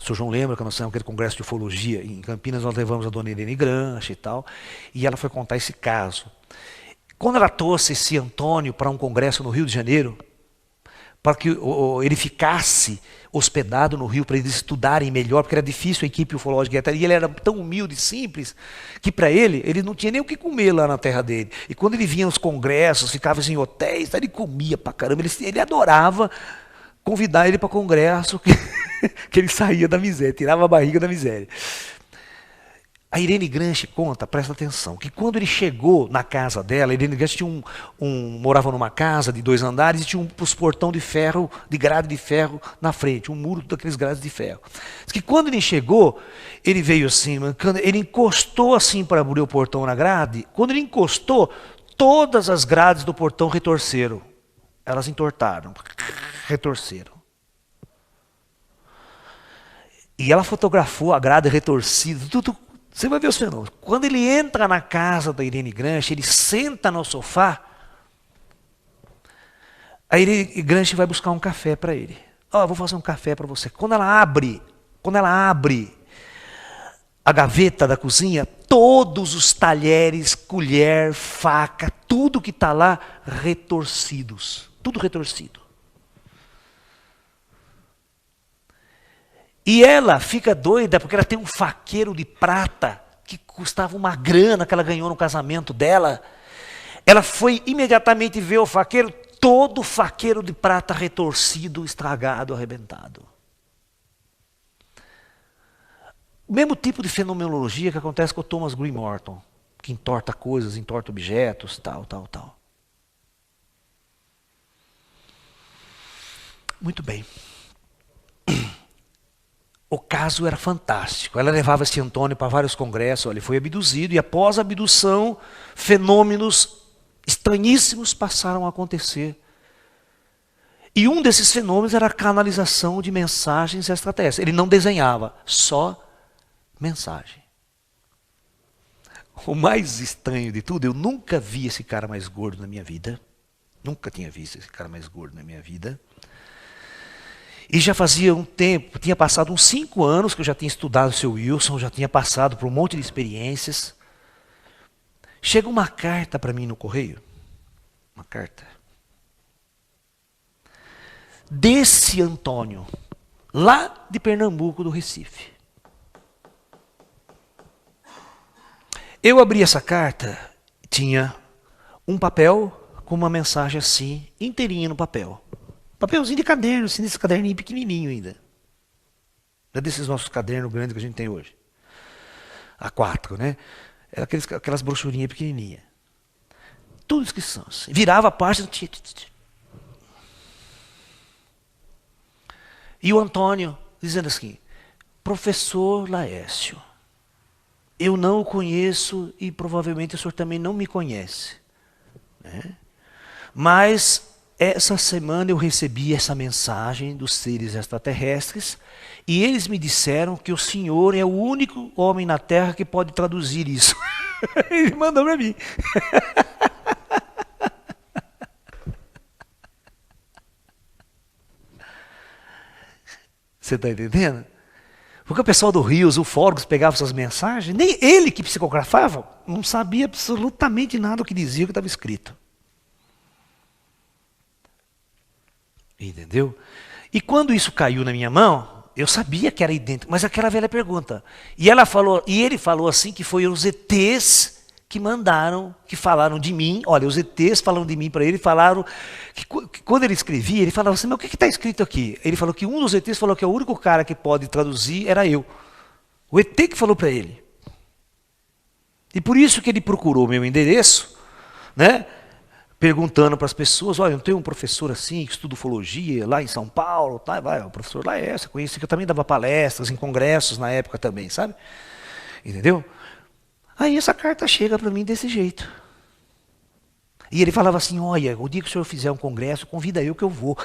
O senhor João lembra que nós fizemos aquele congresso de ufologia em Campinas, nós levamos a dona Irene Grange e tal, e ela foi contar esse caso. Quando ela trouxe esse Antônio para um congresso no Rio de Janeiro, para que ele ficasse hospedado no Rio, para eles estudarem melhor, porque era difícil a equipe ufológica, e ele era tão humilde e simples, que para ele não tinha nem o que comer lá na terra dele. E quando ele vinha aos congressos, ficava em hotéis, ele comia pra caramba, ele adorava convidar ele para congresso, que ele saía da miséria, tirava a barriga da miséria. A Irene Grange conta, presta atenção, que quando ele chegou na casa dela, a Irene Grange tinha morava numa casa de 2 andares e tinha os portão de ferro, de grade de ferro na frente, um muro daqueles grades de ferro. Diz que quando ele chegou, ele veio assim, mancando, ele encostou assim para abrir o portão na grade, quando ele encostou, todas as grades do portão retorceram. Elas entortaram, retorceram. E ela fotografou a grade retorcida, tudo. Você vai ver os fenômenos. Quando ele entra na casa da Irene Grange, ele senta no sofá, a Irene Grange vai buscar um café para ele. Ó, vou fazer um café para você. Quando ela abre a gaveta da cozinha, todos os talheres, colher, faca, tudo que está lá, retorcidos. Tudo retorcido. E ela fica doida porque ela tem um faqueiro de prata que custava uma grana que ela ganhou no casamento dela. Ela foi imediatamente ver o faqueiro, todo faqueiro de prata retorcido, estragado, arrebentado. O mesmo tipo de fenomenologia que acontece com o Thomas Green Morton, que entorta coisas, entorta objetos, tal. Muito bem. O caso era fantástico. Ela levava esse Antônio para vários congressos. Olha, ele foi abduzido e após a abdução, fenômenos estranhíssimos passaram a acontecer. E um desses fenômenos era a canalização de mensagens extraterrestres. Ele não desenhava, só mensagem. O mais estranho de tudo, eu nunca vi esse cara mais gordo na minha vida. Nunca tinha visto esse cara mais gordo na minha vida. E já fazia um tempo, tinha passado uns 5 anos que eu já tinha estudado o seu Wilson, já tinha passado por um monte de experiências. Chega uma carta para mim no correio. Uma carta. Desse Antônio, lá de Pernambuco, do Recife. Eu abri essa carta, tinha um papel com uma mensagem assim, inteirinha no papel. Papelzinho de caderno, assim, desse caderninho pequenininho ainda. Não é desses nossos cadernos grandes que a gente tem hoje. A4, né? Era aquelas brochurinhas pequenininhas. Tudo inscrição. Assim. Virava a página. E o Antônio dizendo assim, professor Laércio, eu não o conheço e provavelmente o senhor também não me conhece, né? Mas essa semana eu recebi essa mensagem dos seres extraterrestres e eles me disseram que o senhor é o único homem na Terra que pode traduzir isso. Ele mandou para mim. Você está entendendo? Porque o pessoal do Rio, os ufólogos, pegavam essas mensagens, nem ele que psicografava, não sabia absolutamente nada do que dizia, o que estava escrito. Entendeu? E quando isso caiu na minha mão, eu sabia que era idêntico, mas aquela velha pergunta. E ele falou assim que foi os ETs que mandaram, que falaram de mim. Olha, os ETs falaram de mim para ele, falaram que quando ele escrevia, ele falava assim, mas o que está escrito aqui? Ele falou que um dos ETs falou que o único cara que pode traduzir era eu. O ET que falou para ele. E por isso que ele procurou meu endereço, né? Perguntando para as pessoas, olha, eu tenho um professor assim, que estuda ufologia, lá em São Paulo, tá? Vai, o professor lá é essa, conheci que eu também dava palestras em congressos na época também, sabe? Entendeu? Aí essa carta chega para mim desse jeito. E ele falava assim, olha, o dia que o senhor fizer um congresso, convida eu que eu vou.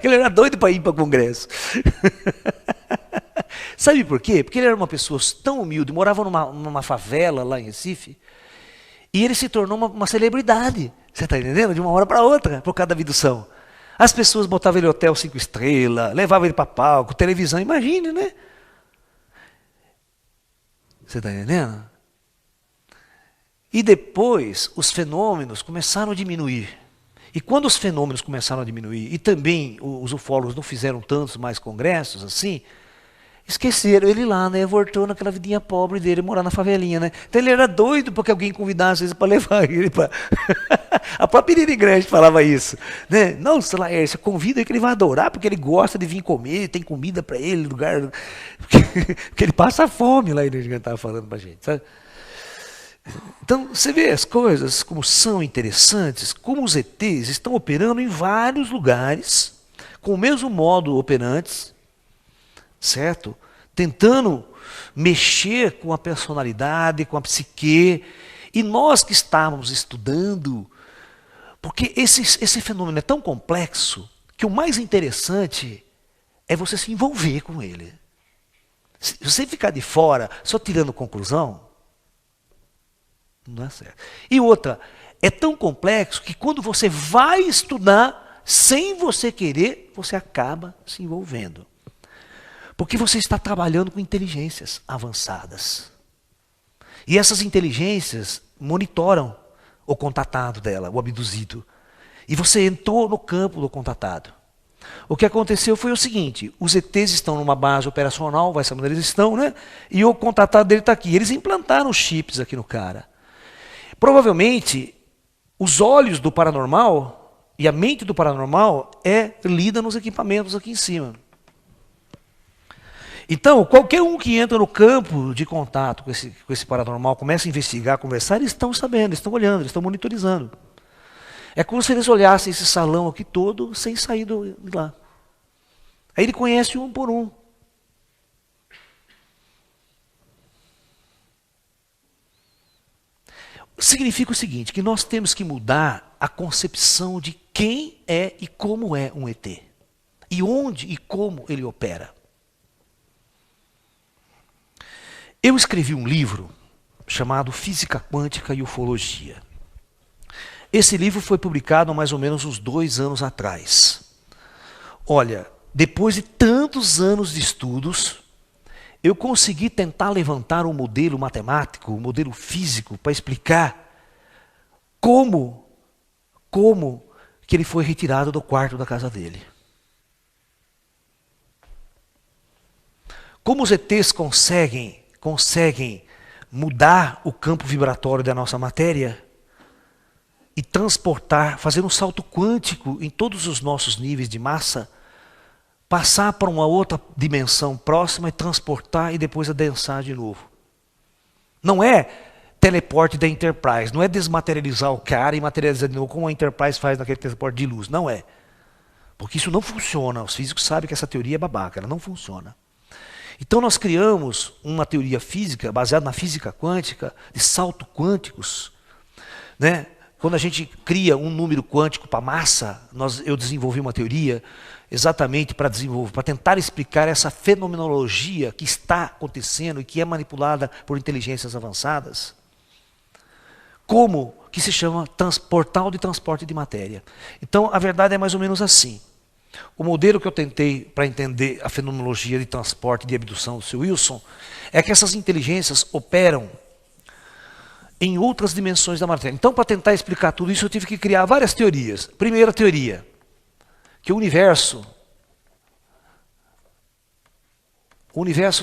Ele era doido para ir para congresso. Sabe por quê? Porque ele era uma pessoa tão humilde, morava numa favela lá em Recife, e ele se tornou uma celebridade. Você está entendendo? De uma hora para outra, por causa da abdução. As pessoas botavam ele em hotel 5 estrelas, levavam ele para palco, televisão, imagine, né? Você está entendendo? E depois os fenômenos começaram a diminuir. E quando os fenômenos começaram a diminuir, e também os ufólogos não fizeram tantos mais congressos assim, esqueceram ele lá, né? Voltou naquela vidinha pobre dele, morar na favelinha, né? Então ele era doido porque alguém convidasse ele para levar ele para... A própria Irene Grande falava isso, né? Nossa, Laércio, convida ele que ele vai adorar, porque ele gosta de vir comer, tem comida para ele, lugar... Porque ele passa fome lá, a Irene Grande estava falando para a gente, sabe? Então, você vê as coisas como são interessantes, como os ETs estão operando em vários lugares, com o mesmo modo operantes, certo? Tentando mexer com a personalidade, com a psique, e nós que estávamos estudando, porque esse fenômeno é tão complexo, que o mais interessante é você se envolver com ele. Se você ficar de fora, só tirando conclusão, não é certo. E outra, é tão complexo que quando você vai estudar, sem você querer, você acaba se envolvendo. Porque você está trabalhando com inteligências avançadas. E essas inteligências monitoram o contatado dela, o abduzido. E você entrou no campo do contatado. O que aconteceu foi o seguinte, os ETs estão numa base operacional, vai saber onde eles estão, né? E o contatado dele está aqui. Eles implantaram chips aqui no cara. Provavelmente, os olhos do paranormal e a mente do paranormal é lida nos equipamentos aqui em cima. Então, qualquer um que entra no campo de contato com esse paranormal, começa a investigar, conversar, eles estão sabendo, eles estão olhando, eles estão monitorizando. É como se eles olhassem esse salão aqui todo sem sair de lá. Aí ele conhece um por um. Significa o seguinte, que nós temos que mudar a concepção de quem é e como é um ET. E onde e como ele opera. Eu escrevi um livro chamado Física Quântica e Ufologia. Esse livro foi publicado há mais ou menos uns 2 anos atrás. Olha, depois de tantos anos de estudos, eu consegui tentar levantar um modelo matemático, um modelo físico, para explicar como que ele foi retirado do quarto da casa dele. Como os ETs conseguem mudar o campo vibratório da nossa matéria e transportar, fazer um salto quântico em todos os nossos níveis de massa, passar para uma outra dimensão próxima e transportar e depois adensar de novo. Não é teleporte da Enterprise, não é desmaterializar o cara e materializar de novo como a Enterprise faz naquele teleporte de luz, não é. Porque isso não funciona, os físicos sabem que essa teoria é babaca, ela não funciona. Então nós criamos uma teoria física, baseada na física quântica, de saltos quânticos, né? Quando a gente cria um número quântico para massa, eu desenvolvi uma teoria exatamente para tentar explicar essa fenomenologia que está acontecendo e que é manipulada por inteligências avançadas, como que se chama portal de transporte de matéria. Então a verdade é mais ou menos assim. O modelo que eu tentei para entender a fenomenologia de transporte e de abdução do Sr. Wilson é que essas inteligências operam em outras dimensões da matéria. Então, para tentar explicar tudo isso, eu tive que criar várias teorias. Primeira teoria, que o universo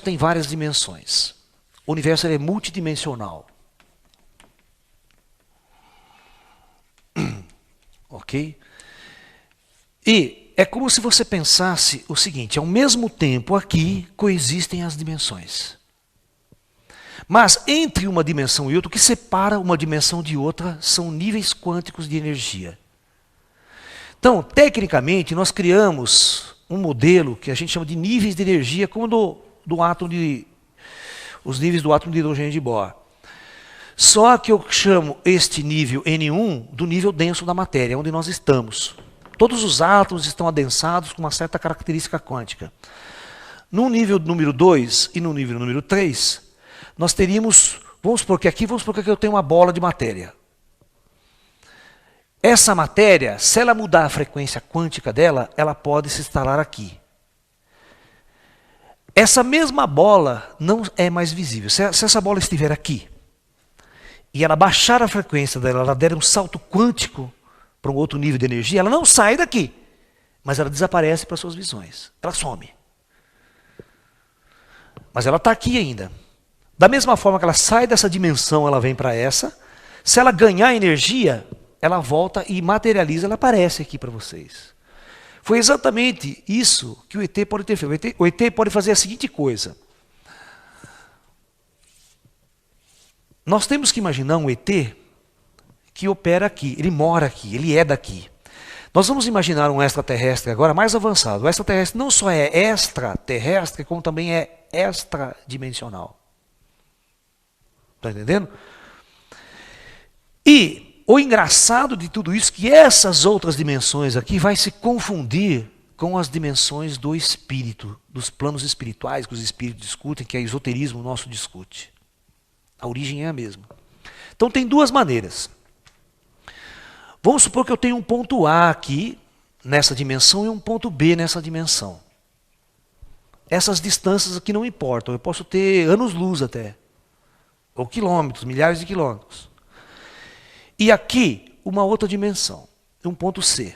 tem várias dimensões. O universo é multidimensional. Ok? E é como se você pensasse o seguinte: ao mesmo tempo aqui coexistem as dimensões. Mas entre uma dimensão e outra, o que separa uma dimensão de outra são níveis quânticos de energia. Então, tecnicamente, nós criamos um modelo que a gente chama de níveis de energia, como os níveis do átomo de hidrogênio de Bohr. Só que eu chamo este nível N1 do nível denso da matéria, onde nós estamos. Todos os átomos estão adensados com uma certa característica quântica. No nível número 2 e no nível número 3, nós teríamos, vamos supor que aqui eu tenho uma bola de matéria. Essa matéria, se ela mudar a frequência quântica dela, ela pode se instalar aqui. Essa mesma bola não é mais visível. Se essa bola estiver aqui, e ela baixar a frequência dela, ela der um salto quântico para um outro nível de energia, ela não sai daqui, mas ela desaparece para suas visões. Ela some. Mas ela está aqui ainda. Da mesma forma que ela sai dessa dimensão, ela vem para essa. Se ela ganhar energia, ela volta e materializa, ela aparece aqui para vocês. Foi exatamente isso que o ET pode ter feito. O ET pode fazer a seguinte coisa. Nós temos que imaginar um ET que opera aqui, ele mora aqui, ele é daqui. Nós vamos imaginar um extraterrestre agora mais avançado. O extraterrestre não só é extraterrestre, como também é extradimensional. Está entendendo? E o engraçado de tudo isso é que essas outras dimensões aqui vai se confundir com as dimensões do espírito, dos planos espirituais que os espíritos discutem, que é esoterismo nosso discute. A origem é a mesma. Então tem duas maneiras. Vamos supor que eu tenho um ponto A aqui, nessa dimensão, e um ponto B nessa dimensão. Essas distâncias aqui não importam, eu posso ter anos-luz até. Ou quilômetros, milhares de quilômetros. E aqui, uma outra dimensão, um ponto C.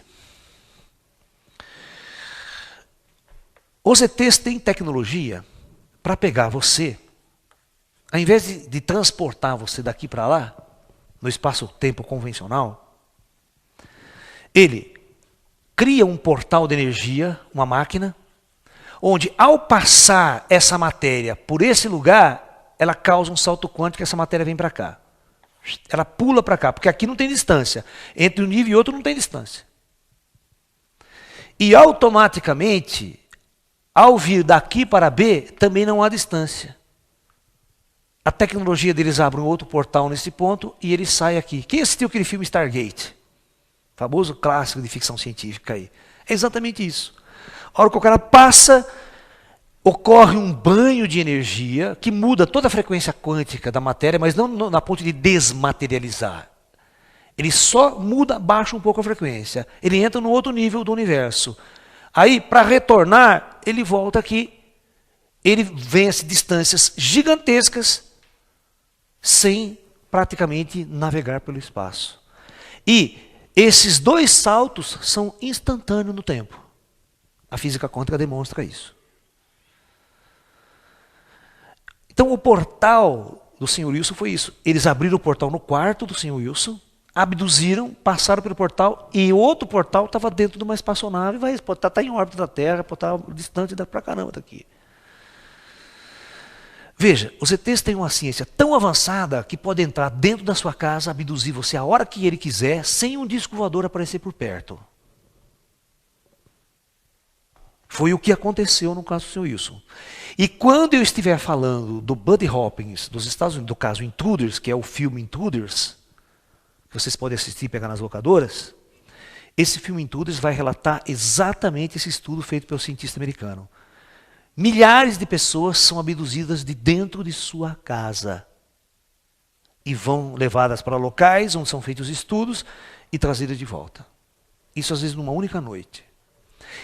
Os ETs têm tecnologia para pegar você, ao invés de transportar você daqui para lá, no espaço-tempo convencional, ele cria um portal de energia, uma máquina, onde ao passar essa matéria por esse lugar, ela causa um salto quântico e essa matéria vem para cá. Ela pula para cá, porque aqui não tem distância. Entre um nível e outro não tem distância. E automaticamente, ao vir daqui para B, também não há distância. A tecnologia deles abre um outro portal nesse ponto e ele sai aqui. Quem assistiu aquele filme Stargate? Famoso clássico de ficção científica aí. É exatamente isso. A hora que o cara passa, ocorre um banho de energia que muda toda a frequência quântica da matéria, mas não na ponto de desmaterializar. Ele só muda, baixa um pouco a frequência. Ele entra no outro nível do universo. Aí, para retornar, ele volta aqui. Ele vence distâncias gigantescas sem praticamente navegar pelo espaço. E esses dois saltos são instantâneos no tempo. A física quântica demonstra isso. Então o portal do Sr. Wilson foi isso. Eles abriram o portal no quarto do Sr. Wilson, abduziram, passaram pelo portal e o outro portal estava dentro de uma espaçonave, pode estar em órbita da Terra, pode estar distante pra caramba daqui. Veja, os ETs têm uma ciência tão avançada que pode entrar dentro da sua casa, abduzir você a hora que ele quiser, sem um disco voador aparecer por perto. Foi o que aconteceu no caso do Sr. Wilson. E quando eu estiver falando do Buddy Hopkins, dos Estados Unidos, do caso Intruders, que é o filme Intruders, que vocês podem assistir e pegar nas locadoras, esse filme Intruders vai relatar exatamente esse estudo feito pelo cientista americano. Milhares de pessoas são abduzidas de dentro de sua casa e vão levadas para locais onde são feitos estudos e trazidas de volta. Isso às vezes numa única noite.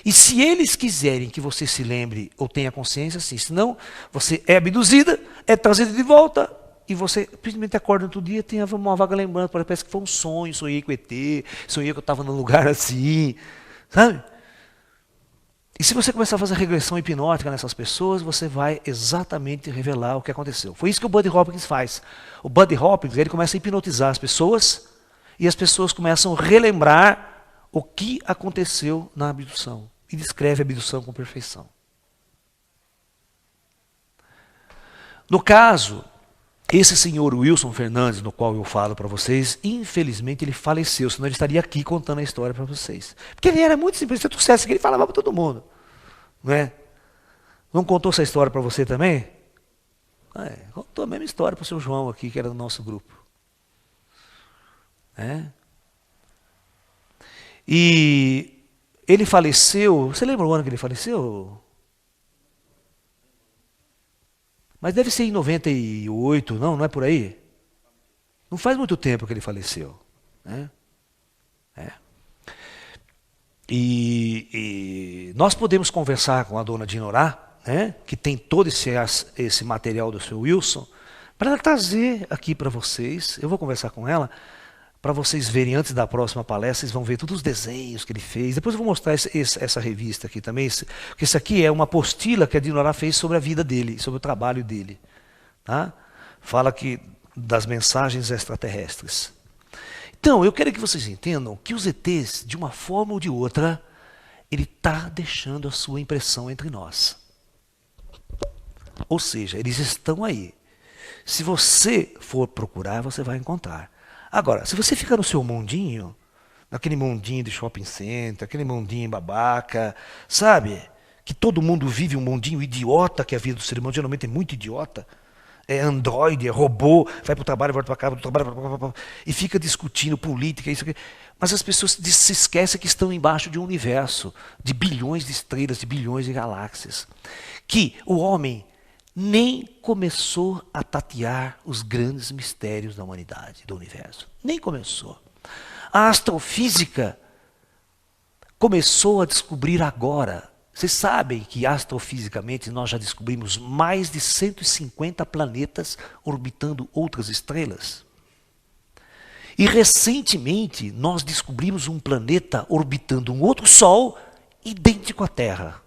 E se eles quiserem que você se lembre ou tenha consciência, sim. Senão, você é abduzida, é trazida de volta, e você simplesmente acorda no outro dia e tem uma vaga lembrança, parece que foi um sonho, sonhei com ET, sonhei que eu estava num lugar assim, sabe? E se você começar a fazer regressão hipnótica nessas pessoas, você vai exatamente revelar o que aconteceu. Foi isso que o Buddy Hopkins faz. O Buddy Hopkins, ele começa a hipnotizar as pessoas, e as pessoas começam a relembrar o que aconteceu na abdução. E descreve a abdução com perfeição. No caso, esse senhor Wilson Fernandes, no qual eu falo para vocês, infelizmente ele faleceu, senão ele estaria aqui contando a história para vocês. Porque ele era muito simples, se tu dissesse que ele falava para todo mundo. Não é? Não contou essa história para você também? Contou a mesma história para o seu João aqui, que era do nosso grupo. E ele faleceu, você lembra o ano que ele faleceu? Mas deve ser em 98, não é por aí? Não faz muito tempo que ele faleceu. Né? E nós podemos conversar com a dona Dinorá, né, que tem todo esse material do seu Wilson, para ela trazer aqui para vocês. Eu vou conversar com ela, para vocês verem antes da próxima palestra, vocês vão ver todos os desenhos que ele fez. Depois eu vou mostrar essa revista aqui também, porque isso aqui é uma apostila que a Dinorá fez sobre a vida dele, sobre o trabalho dele. Tá? Fala aqui das mensagens extraterrestres. Então, eu quero que vocês entendam que os ETs, de uma forma ou de outra, ele está deixando a sua impressão entre nós. Ou seja, eles estão aí. Se você for procurar, você vai encontrar. Agora, se você ficar no seu mundinho, naquele mundinho de shopping center, aquele mundinho babaca, sabe? Que todo mundo vive um mundinho idiota, que a vida do ser humano geralmente é muito idiota. É androide, é robô, vai para o trabalho, volta para casa, trabalho, e fica discutindo política, isso aqui. Mas as pessoas se esquecem que estão embaixo de um universo, de bilhões de estrelas, de bilhões de galáxias. Que o homem nem começou a tatear os grandes mistérios da humanidade, do universo. Nem começou. A astrofísica começou a descobrir agora. Vocês sabem que astrofisicamente nós já descobrimos mais de 150 planetas orbitando outras estrelas. E recentemente nós descobrimos um planeta orbitando um outro Sol idêntico à Terra.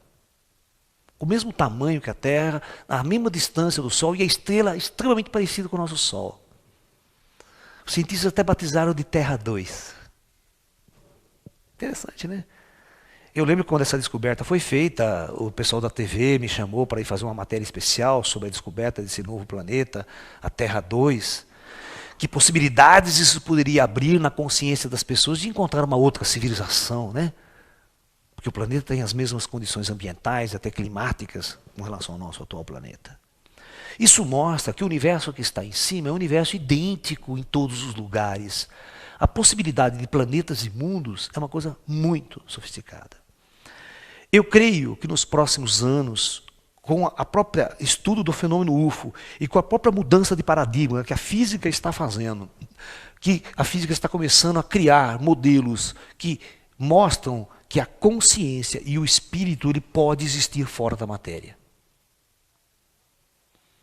O mesmo tamanho que a Terra, a mesma distância do Sol, e a estrela extremamente parecida com o nosso Sol. Os cientistas até batizaram de Terra 2. Interessante, né? Eu lembro que quando essa descoberta foi feita, o pessoal da TV me chamou para ir fazer uma matéria especial sobre a descoberta desse novo planeta, a Terra 2. Que possibilidades isso poderia abrir na consciência das pessoas de encontrar uma outra civilização, né? Porque o planeta tem as mesmas condições ambientais, até climáticas, com relação ao nosso atual planeta. Isso mostra que o universo que está em cima é um universo idêntico em todos os lugares. A possibilidade de planetas e mundos é uma coisa muito sofisticada. Eu creio que nos próximos anos, com a própria estudo do fenômeno UFO e com a própria mudança de paradigma que a física está fazendo, que a física está começando a criar modelos que mostram que a consciência e o espírito ele pode existir fora da matéria.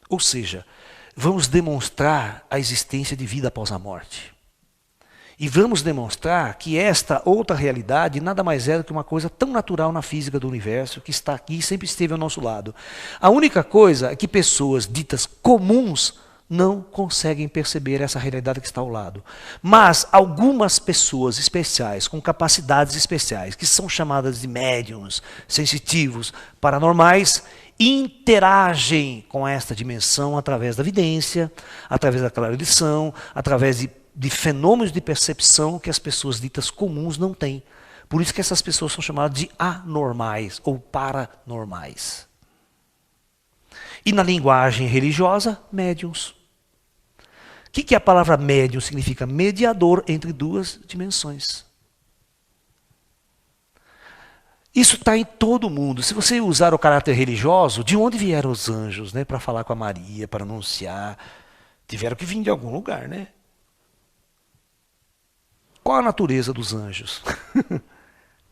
Ou seja, vamos demonstrar a existência de vida após a morte. E vamos demonstrar que esta outra realidade nada mais é do que uma coisa tão natural na física do universo que está aqui e sempre esteve ao nosso lado. A única coisa é que pessoas ditas comuns não conseguem perceber essa realidade que está ao lado. Mas algumas pessoas especiais, com capacidades especiais, que são chamadas de médiums, sensitivos, paranormais, interagem com esta dimensão através da vidência, através da clareaudição, através de fenômenos de percepção que as pessoas ditas comuns não têm. Por isso que essas pessoas são chamadas de anormais ou paranormais. E na linguagem religiosa, médiuns. O que a palavra médium significa? Mediador entre duas dimensões. Isso está em todo mundo. Se você usar o caráter religioso, de onde vieram os anjos, né, para falar com a Maria, para anunciar? Tiveram que vir de algum lugar, né? Qual a natureza dos anjos?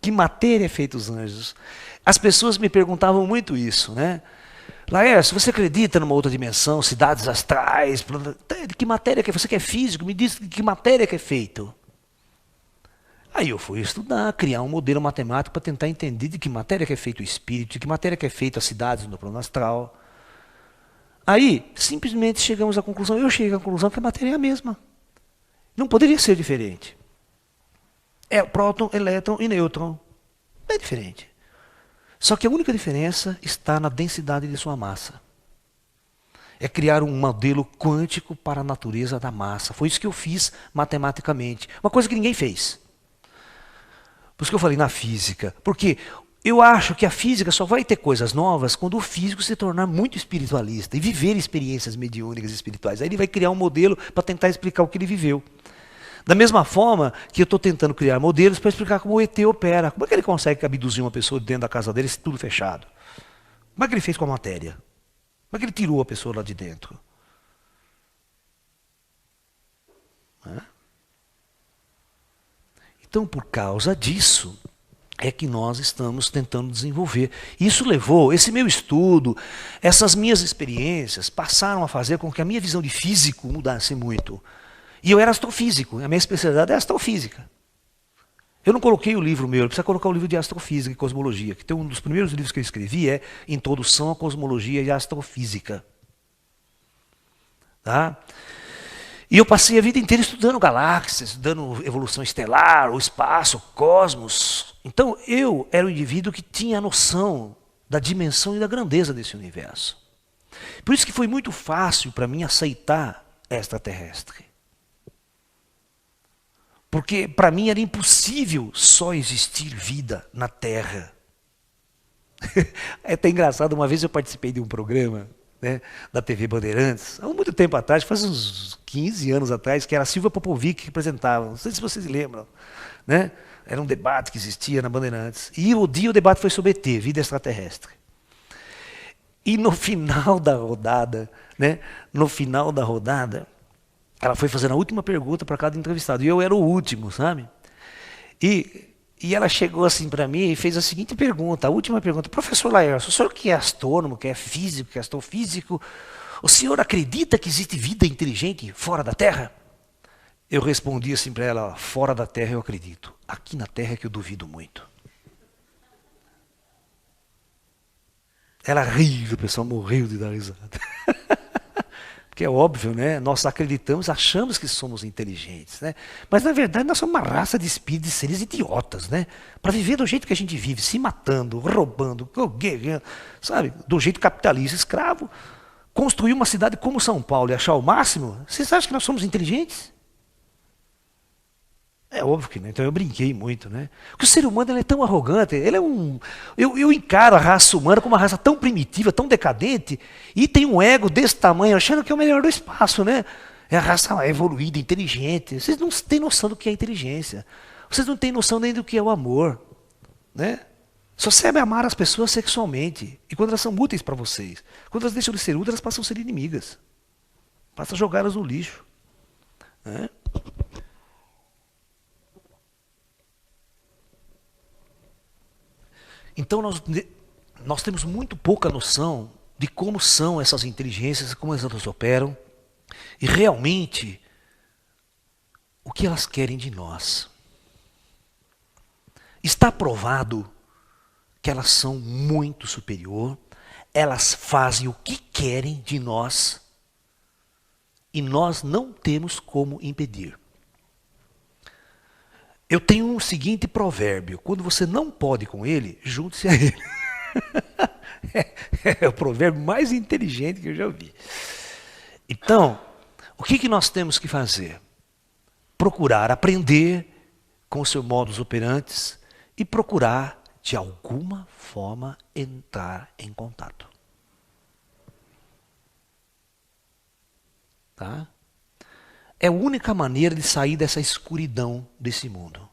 Que matéria é feita os anjos? As pessoas me perguntavam muito isso, né? Laércio, você acredita numa outra dimensão, cidades astrais? De que matéria que é? Você que é físico, me diz de que matéria que é feito. Aí eu fui estudar, criar um modelo matemático para tentar entender de que matéria que é feito o espírito, de que matéria que é feito as cidades no plano astral. Aí, simplesmente chegamos à conclusão, eu cheguei à conclusão que a matéria é a mesma. Não poderia ser diferente. É próton, elétron e nêutron. É diferente. Só que a única diferença está na densidade de sua massa. É criar um modelo quântico para a natureza da massa. Foi isso que eu fiz matematicamente. Uma coisa que ninguém fez. Por isso que eu falei na física. Porque eu acho que a física só vai ter coisas novas quando o físico se tornar muito espiritualista e viver experiências mediúnicas espirituais. Aí ele vai criar um modelo para tentar explicar o que ele viveu. Da mesma forma que eu estou tentando criar modelos para explicar como o ET opera. Como é que ele consegue abduzir uma pessoa dentro da casa dele, tudo fechado? Como é que ele fez com a matéria? Como é que ele tirou a pessoa lá de dentro? Então, por causa disso, é que nós estamos tentando desenvolver. Isso levou, esse meu estudo, essas minhas experiências, passaram a fazer com que a minha visão de físico mudasse muito. E eu era astrofísico, a minha especialidade é astrofísica. Eu não coloquei o livro meu, eu preciso colocar o livro de astrofísica e cosmologia, que tem um dos primeiros livros que eu escrevi é Introdução à Cosmologia e à Astrofísica. Tá? E eu passei a vida inteira estudando galáxias, estudando evolução estelar, o espaço, o cosmos. Então eu era um indivíduo que tinha a noção da dimensão e da grandeza desse universo. Por isso que foi muito fácil para mim aceitar extraterrestre. Porque para mim era impossível só existir vida na Terra. É até engraçado, uma vez eu participei de um programa, né, da TV Bandeirantes, há muito tempo atrás, faz uns 15 anos atrás, que era a Silvia Popovic que apresentava, não sei se vocês lembram, né? Era um debate que existia na Bandeirantes. E o debate foi sobre ET, vida extraterrestre. E no final da rodada, né, ela foi fazendo a última pergunta para cada entrevistado. E eu era o último, sabe? E ela chegou assim para mim e fez a seguinte pergunta, a última pergunta. Professor Laércio, o senhor que é astrônomo, que é físico, que é astrofísico, o senhor acredita que existe vida inteligente fora da Terra? Eu respondi assim para ela, fora da Terra eu acredito. Aqui na Terra é que eu duvido muito. Ela riu, o pessoal morreu de dar risada. Porque é óbvio, né? Nós acreditamos, achamos que somos inteligentes, né? Mas na verdade nós somos uma raça de espíritos, de seres idiotas, né? Para viver do jeito que a gente vive, se matando, roubando, guerreando, sabe? Do jeito capitalista, escravo. Construir uma cidade como São Paulo e achar o máximo, vocês acham que nós somos inteligentes? É óbvio que não, então eu brinquei muito, né? Porque o ser humano ele é tão arrogante, ele é um. Eu encaro a raça humana como uma raça tão primitiva, tão decadente, e tem um ego desse tamanho, achando que é o melhor do espaço, né? É a raça evoluída, inteligente. Vocês não têm noção do que é inteligência. Vocês não têm noção nem do que é o amor, né? Só sabem amar as pessoas sexualmente. E quando elas são úteis para vocês. Quando elas deixam de ser úteis, elas passam a ser inimigas. Passam a jogá-las no lixo. Né? Então nós temos muito pouca noção de como são essas inteligências, como elas operam, e realmente o que elas querem de nós. Está provado que elas são muito superior, elas fazem o que querem de nós, e nós não temos como impedir. Eu tenho um seguinte provérbio, quando você não pode com ele, junte-se a ele. É o provérbio mais inteligente que eu já ouvi. Então, o que nós temos que fazer? Procurar aprender com os seus modus operantes e procurar, de alguma forma, entrar em contato. Tá? É a única maneira de sair dessa escuridão desse mundo.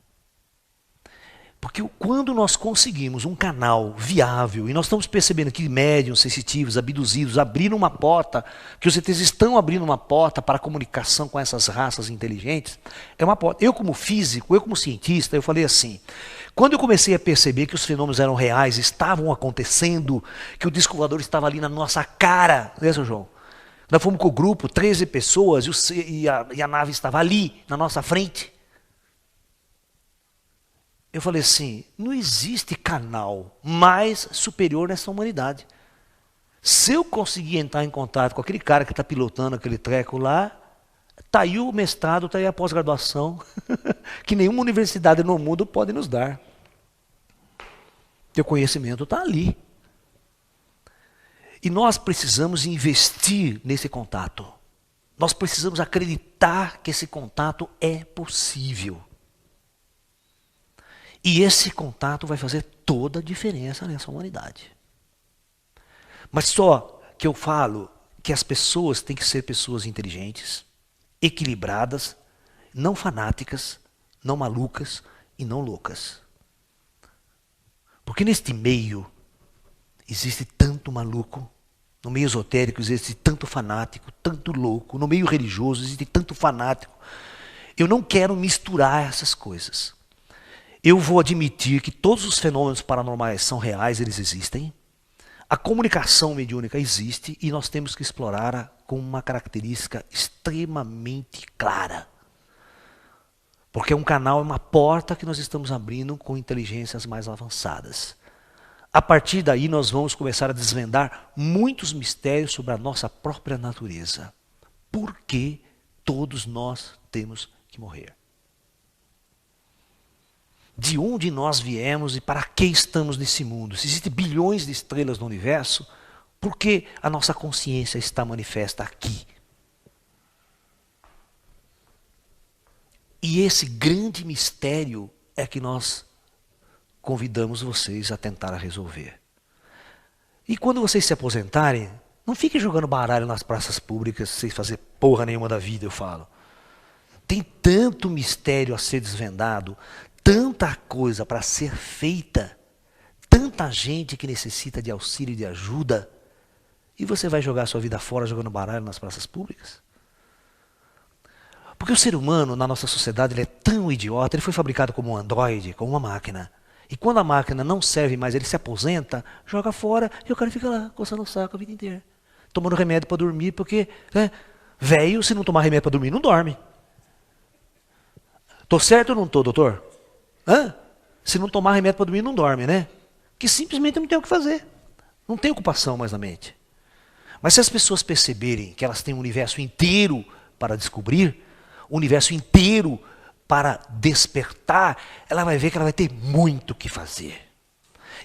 Porque quando nós conseguimos um canal viável, e nós estamos percebendo que médiuns, sensitivos, abduzidos, abriram uma porta, que os ETs estão abrindo uma porta para a comunicação com essas raças inteligentes, é uma porta. Eu como físico, eu como cientista, eu falei assim, quando eu comecei a perceber que os fenômenos eram reais, estavam acontecendo, que o disco voador estava ali na nossa cara, né, seu João? Nós fomos com o grupo, 13 pessoas, e a nave estava ali, na nossa frente. Eu falei assim, não existe canal mais superior nessa humanidade. Se eu conseguir entrar em contato com aquele cara que está pilotando aquele treco lá, está aí o mestrado, está aí a pós-graduação, que nenhuma universidade no mundo pode nos dar. Teu conhecimento está ali. E nós precisamos investir nesse contato. Nós precisamos acreditar que esse contato é possível. E esse contato vai fazer toda a diferença nessa humanidade. Mas só que eu falo que as pessoas têm que ser pessoas inteligentes, equilibradas, não fanáticas, não malucas e não loucas. Porque neste meio existe tanto maluco, no meio esotérico existe tanto fanático, tanto louco, no meio religioso existe tanto fanático. Eu não quero misturar essas coisas. Eu vou admitir que todos os fenômenos paranormais são reais, eles existem. A comunicação mediúnica existe e nós temos que explorá-la com uma característica extremamente clara. Porque é um canal, é uma porta que nós estamos abrindo com inteligências mais avançadas. A partir daí nós vamos começar a desvendar muitos mistérios sobre a nossa própria natureza. Por que todos nós temos que morrer? De onde nós viemos e para que estamos nesse mundo? Se existem bilhões de estrelas no universo, por que a nossa consciência está manifesta aqui? E esse grande mistério é que nós convidamos vocês a tentar resolver. E quando vocês se aposentarem, não fiquem jogando baralho nas praças públicas sem fazer porra nenhuma da vida, eu falo. Tem tanto mistério a ser desvendado, tanta coisa para ser feita, tanta gente que necessita de auxílio e de ajuda, e você vai jogar sua vida fora jogando baralho nas praças públicas? Porque o ser humano, na nossa sociedade, ele é tão idiota, ele foi fabricado como um androide, como uma máquina. E quando a máquina não serve mais, ele se aposenta, joga fora, e o cara fica lá, coçando o saco a vida inteira. Tomando remédio para dormir, porque, né, velho, se não tomar remédio para dormir, não dorme. Tô certo ou não tô, doutor? Hã? Se não tomar remédio para dormir, não dorme, né? Que simplesmente não tem o que fazer. Não tem ocupação mais na mente. Mas se as pessoas perceberem que elas têm um universo inteiro para descobrir, um universo inteiro para despertar, ela vai ver que ela vai ter muito o que fazer.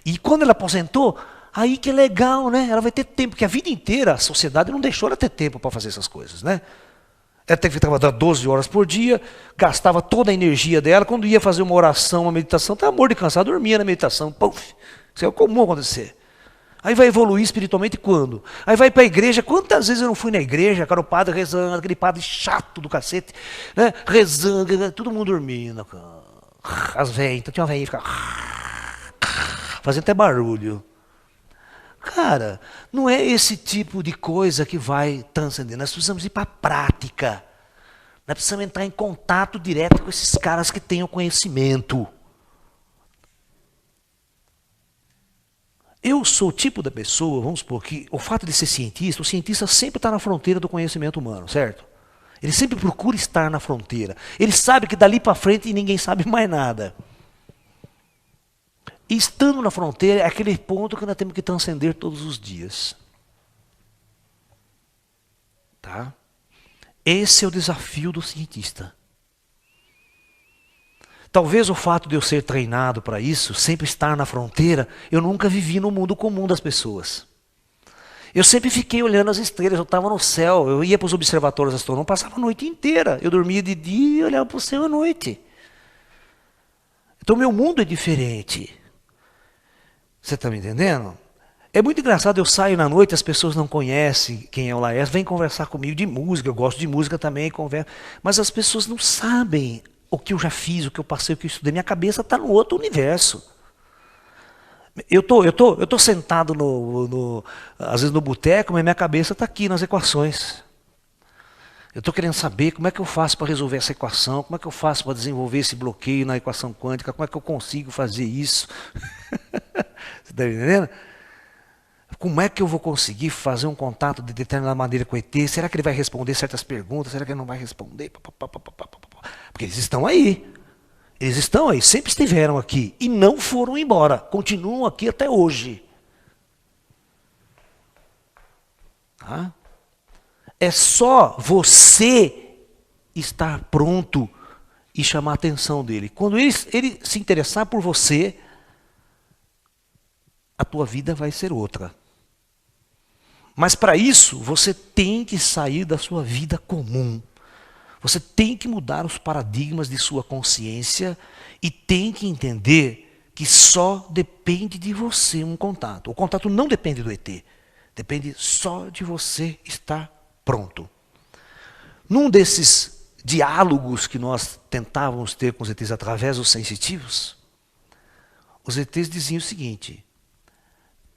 E quando ela aposentou, aí que é legal, né? Ela vai ter tempo, porque a vida inteira a sociedade não deixou ela ter tempo para fazer essas coisas, né? Ela teve que trabalhar 12 horas por dia, gastava toda a energia dela. Quando ia fazer uma oração, uma meditação, estava morto de cansado, dormia na meditação. Puf, isso é comum acontecer. Aí vai evoluir espiritualmente quando? Aí vai para a igreja. Quantas vezes eu não fui na igreja, cara, o padre rezando, aquele padre chato do cacete, né? Rezando, todo mundo dormindo. As velhas, então tinha uma velhinha que ficava fazendo até barulho. Cara, não é esse tipo de coisa que vai transcender. Nós precisamos ir para a prática. Nós precisamos entrar em contato direto com esses caras que têm o conhecimento. Eu sou o tipo da pessoa, vamos supor que o fato de ser cientista, o cientista sempre está na fronteira do conhecimento humano, certo? Ele sempre procura estar na fronteira. Ele sabe que dali para frente ninguém sabe mais nada. E estando na fronteira, é aquele ponto que nós temos que transcender todos os dias. Tá? Esse é o desafio do cientista. Talvez o fato de eu ser treinado para isso, sempre estar na fronteira, eu nunca vivi no mundo comum das pessoas. Eu sempre fiquei olhando as estrelas, eu estava no céu, eu ia para os observatórios astronômicos, passava a noite inteira. Eu dormia de dia e olhava para o céu à noite. Então, meu mundo é diferente. Você está me entendendo? É muito engraçado, eu saio na noite, as pessoas não conhecem quem é o Laércio, vêm conversar comigo de música, eu gosto de música também, converso, mas as pessoas não sabem o que eu já fiz, o que eu passei, o que eu estudei. Minha cabeça está no outro universo. Eu tô sentado, às vezes no boteco, mas minha cabeça está aqui nas equações. Eu estou querendo saber como é que eu faço para resolver essa equação, como é que eu faço para desenvolver esse bloqueio na equação quântica, como é que eu consigo fazer isso. Você está entendendo? Como é que eu vou conseguir fazer um contato de determinada maneira com o ET? Será que ele vai responder certas perguntas? Será que ele não vai responder? Porque eles estão aí. Eles estão aí, sempre estiveram aqui e não foram embora. Continuam aqui até hoje. Tá? É só você estar pronto e chamar a atenção dele. Quando ele se interessar por você, a tua vida vai ser outra. Mas para isso, você tem que sair da sua vida comum. Você tem que mudar os paradigmas de sua consciência e tem que entender que só depende de você um contato. O contato não depende do ET. Depende só de você estar pronto. Num desses diálogos que nós tentávamos ter com os ETs através dos sensitivos, os ETs diziam o seguinte: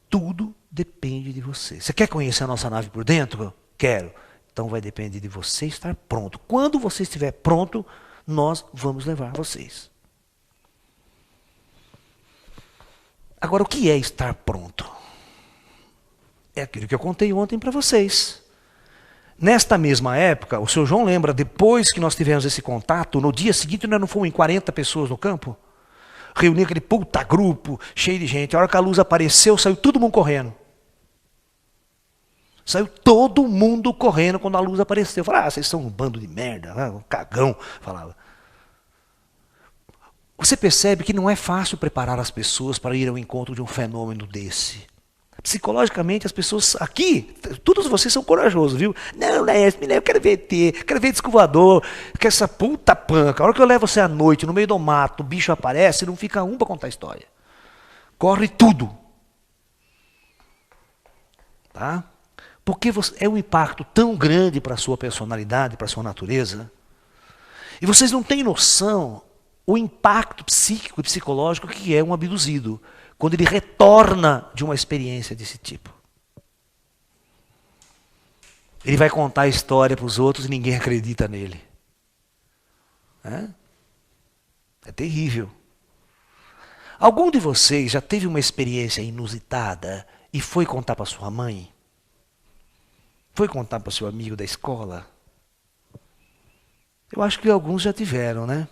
tudo depende de você. Você quer conhecer a nossa nave por dentro? Quero. Então vai depender de você estar pronto. Quando você estiver pronto, nós vamos levar vocês. Agora, o que é estar pronto? É aquilo que eu contei ontem para vocês. Nesta mesma época, o senhor João lembra, depois que nós tivemos esse contato, no dia seguinte nós não fomos em 40 pessoas no campo? Reuni aquele puta grupo, cheio de gente. A hora que a luz apareceu, saiu todo mundo correndo. Saiu todo mundo correndo quando a luz apareceu. Falava, vocês são um bando de merda, um cagão. Falava. Você percebe que não é fácil preparar as pessoas para ir ao encontro de um fenômeno desse. Psicologicamente, as pessoas aqui, todos vocês são corajosos, viu? Não, Laércio, eu quero ver ET, quero ver disco voador, quero essa puta panca. A hora que eu levo você à noite, no meio do mato, o bicho aparece, não fica um para contar a história. Corre tudo. Tá? Porque é um impacto tão grande para a sua personalidade, para a sua natureza. E vocês não têm noção o impacto psíquico e psicológico que é um abduzido, quando ele retorna de uma experiência desse tipo. Ele vai contar a história para os outros e ninguém acredita nele. É terrível. Algum de vocês já teve uma experiência inusitada e foi contar para sua mãe? Foi contar para seu amigo da escola? Eu acho que alguns já tiveram, né?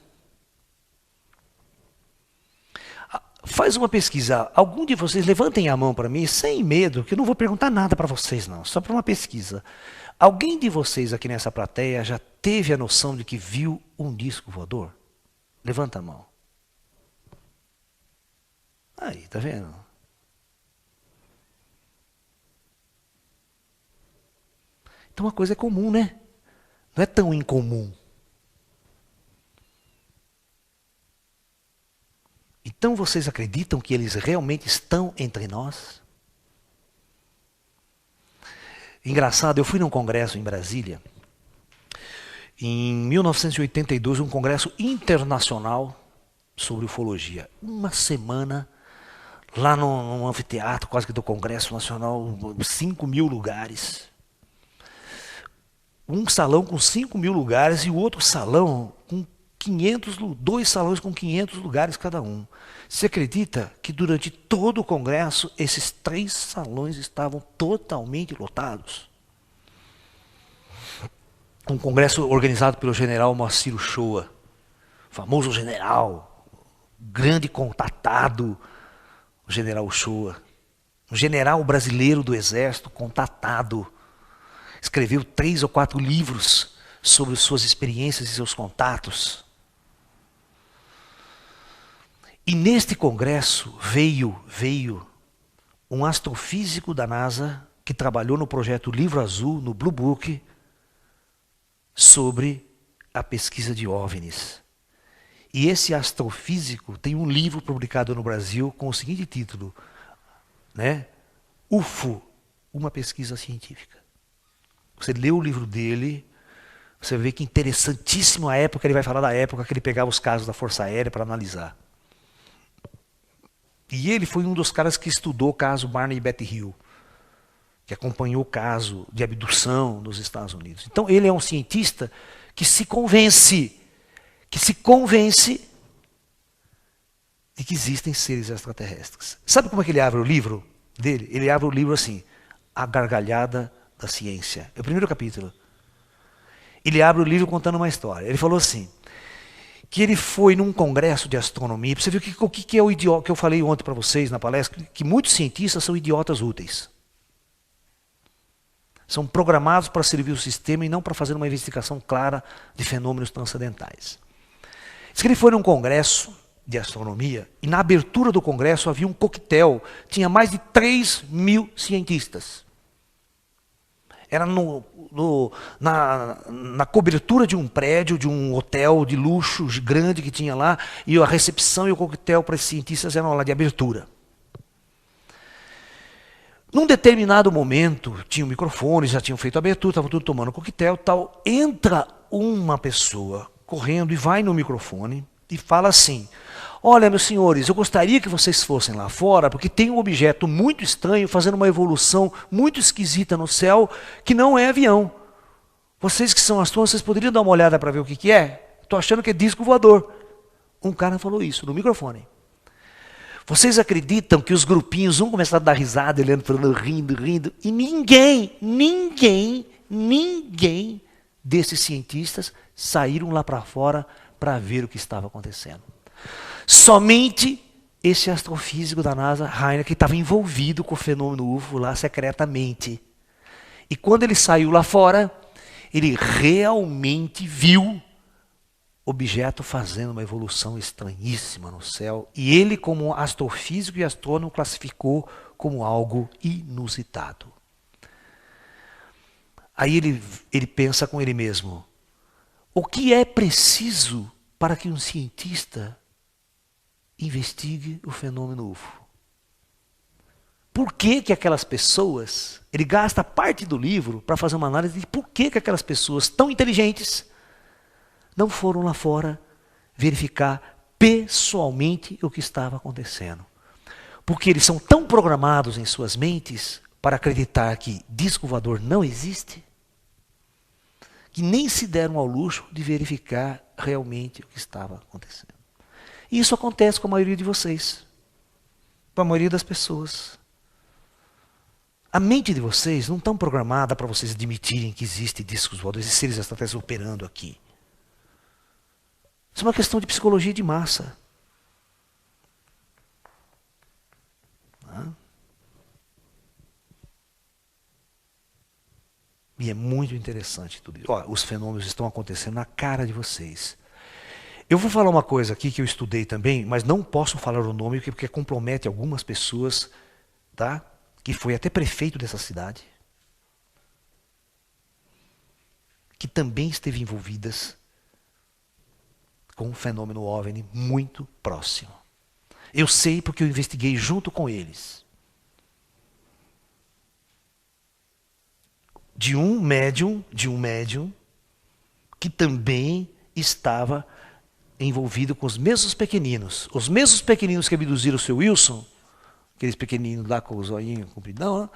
Faz uma pesquisa. Algum de vocês, levantem a mão para mim, sem medo, que eu não vou perguntar nada para vocês não, só para uma pesquisa. Alguém de vocês aqui nessa plateia já teve a noção de que viu um disco voador? Levanta a mão. Aí, tá vendo? Então uma coisa é comum, né? Não é tão incomum. Então vocês acreditam que eles realmente estão entre nós? Engraçado, eu fui num congresso em Brasília, em 1982, um congresso internacional sobre ufologia. Uma semana, lá num anfiteatro, quase que do Congresso Nacional, 5.000 lugares. Um salão com 5.000 lugares e o outro salão com 500, 2 salões com 500 lugares cada um. Você acredita que durante todo o congresso esses 3 salões estavam totalmente lotados? Um congresso organizado pelo general Moacir Uchoa, famoso general, grande contatado, o general Uchoa, um general brasileiro do exército contatado, escreveu 3 ou 4 livros sobre suas experiências e seus contatos. E neste congresso veio um astrofísico da NASA que trabalhou no projeto Livro Azul, no Blue Book, sobre a pesquisa de OVNIs. E esse astrofísico tem um livro publicado no Brasil com o seguinte título, né? UFO, uma pesquisa científica. Você lê o livro dele, você vê que interessantíssimo a época, ele vai falar da época que ele pegava os casos da Força Aérea para analisar. E ele foi um dos caras que estudou o caso Barney e Betty Hill, que acompanhou o caso de abdução nos Estados Unidos. Então ele é um cientista que se convence de que existem seres extraterrestres. Sabe como é que ele abre o livro dele? Ele abre o livro assim, A Gargalhada da Ciência. É o primeiro capítulo. Ele abre o livro contando uma história. Ele falou assim, que ele foi num congresso de astronomia. Você viu o que é o idiota que eu falei ontem para vocês na palestra? Que muitos cientistas são idiotas úteis. São programados para servir o sistema e não para fazer uma investigação clara de fenômenos transcendentais. Diz que ele foi num congresso de astronomia e na abertura do congresso havia um coquetel. Tinha mais de 3.000 cientistas. Era na cobertura de um prédio, de um hotel de luxo grande que tinha lá, e a recepção e o coquetel para esses cientistas eram lá de abertura. Num determinado momento, tinha um microfone, já tinham feito a abertura, estavam tudo tomando coquetel, tal. Entra uma pessoa correndo e vai no microfone e fala assim, olha, meus senhores, eu gostaria que vocês fossem lá fora, porque tem um objeto muito estranho, fazendo uma evolução muito esquisita no céu, que não é avião. Vocês que são astrônomos, vocês poderiam dar uma olhada para ver o que é? Estou achando que é disco voador. Um cara falou isso no microfone. Vocês acreditam que os grupinhos, um começaram a dar risada, olhando para o rindo, e ninguém desses cientistas saíram lá para fora para ver o que estava acontecendo. Somente esse astrofísico da NASA, Rainer, que estava envolvido com o fenômeno UFO lá secretamente. E quando ele saiu lá fora, ele realmente viu objeto fazendo uma evolução estranhíssima no céu. E ele, como astrofísico e astrônomo, classificou como algo inusitado. Aí ele pensa com ele mesmo, o que é preciso para que um cientista investigue o fenômeno UFO? Por que aquelas pessoas, ele gasta parte do livro para fazer uma análise de por que aquelas pessoas tão inteligentes não foram lá fora verificar pessoalmente o que estava acontecendo. Porque eles são tão programados em suas mentes para acreditar que disco voador não existe, que nem se deram ao luxo de verificar realmente o que estava acontecendo. E isso acontece com a maioria de vocês, com a maioria das pessoas. A mente de vocês não está programada para vocês admitirem que existem discos voadores e seres extraterrestres operando aqui. Isso é uma questão de psicologia de massa. E é muito interessante tudo isso. Os fenômenos estão acontecendo na cara de vocês. Eu vou falar uma coisa aqui que eu estudei também, mas não posso falar o nome porque compromete algumas pessoas, tá? Que foi até prefeito dessa cidade, que também esteve envolvidas com um fenômeno OVNI muito próximo. Eu sei porque eu investiguei junto com eles. De um médium que também estava envolvido com os mesmos pequeninos que abduziram o seu Wilson, aqueles pequeninos lá com o zoinho compridão,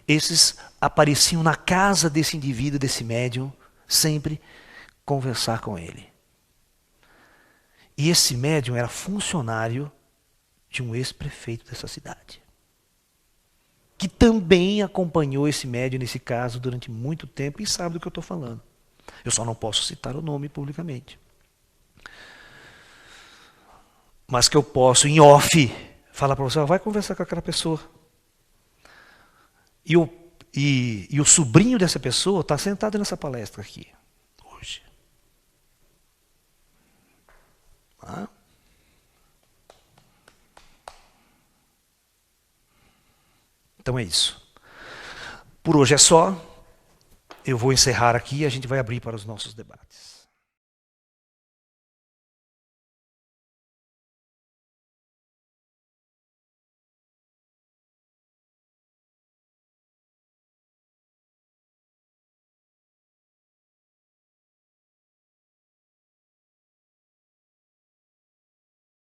esses apareciam na casa desse indivíduo, desse médium, sempre conversar com ele. E esse médium era funcionário de um ex-prefeito dessa cidade, que também acompanhou esse médium nesse caso durante muito tempo e sabe do que eu estou falando. Eu só não posso citar o nome publicamente. Mas que eu posso, em off, falar para você, vai conversar com aquela pessoa. E o sobrinho dessa pessoa está sentado nessa palestra aqui, hoje. Então é isso. Por hoje é só. Eu vou encerrar aqui e a gente vai abrir para os nossos debates.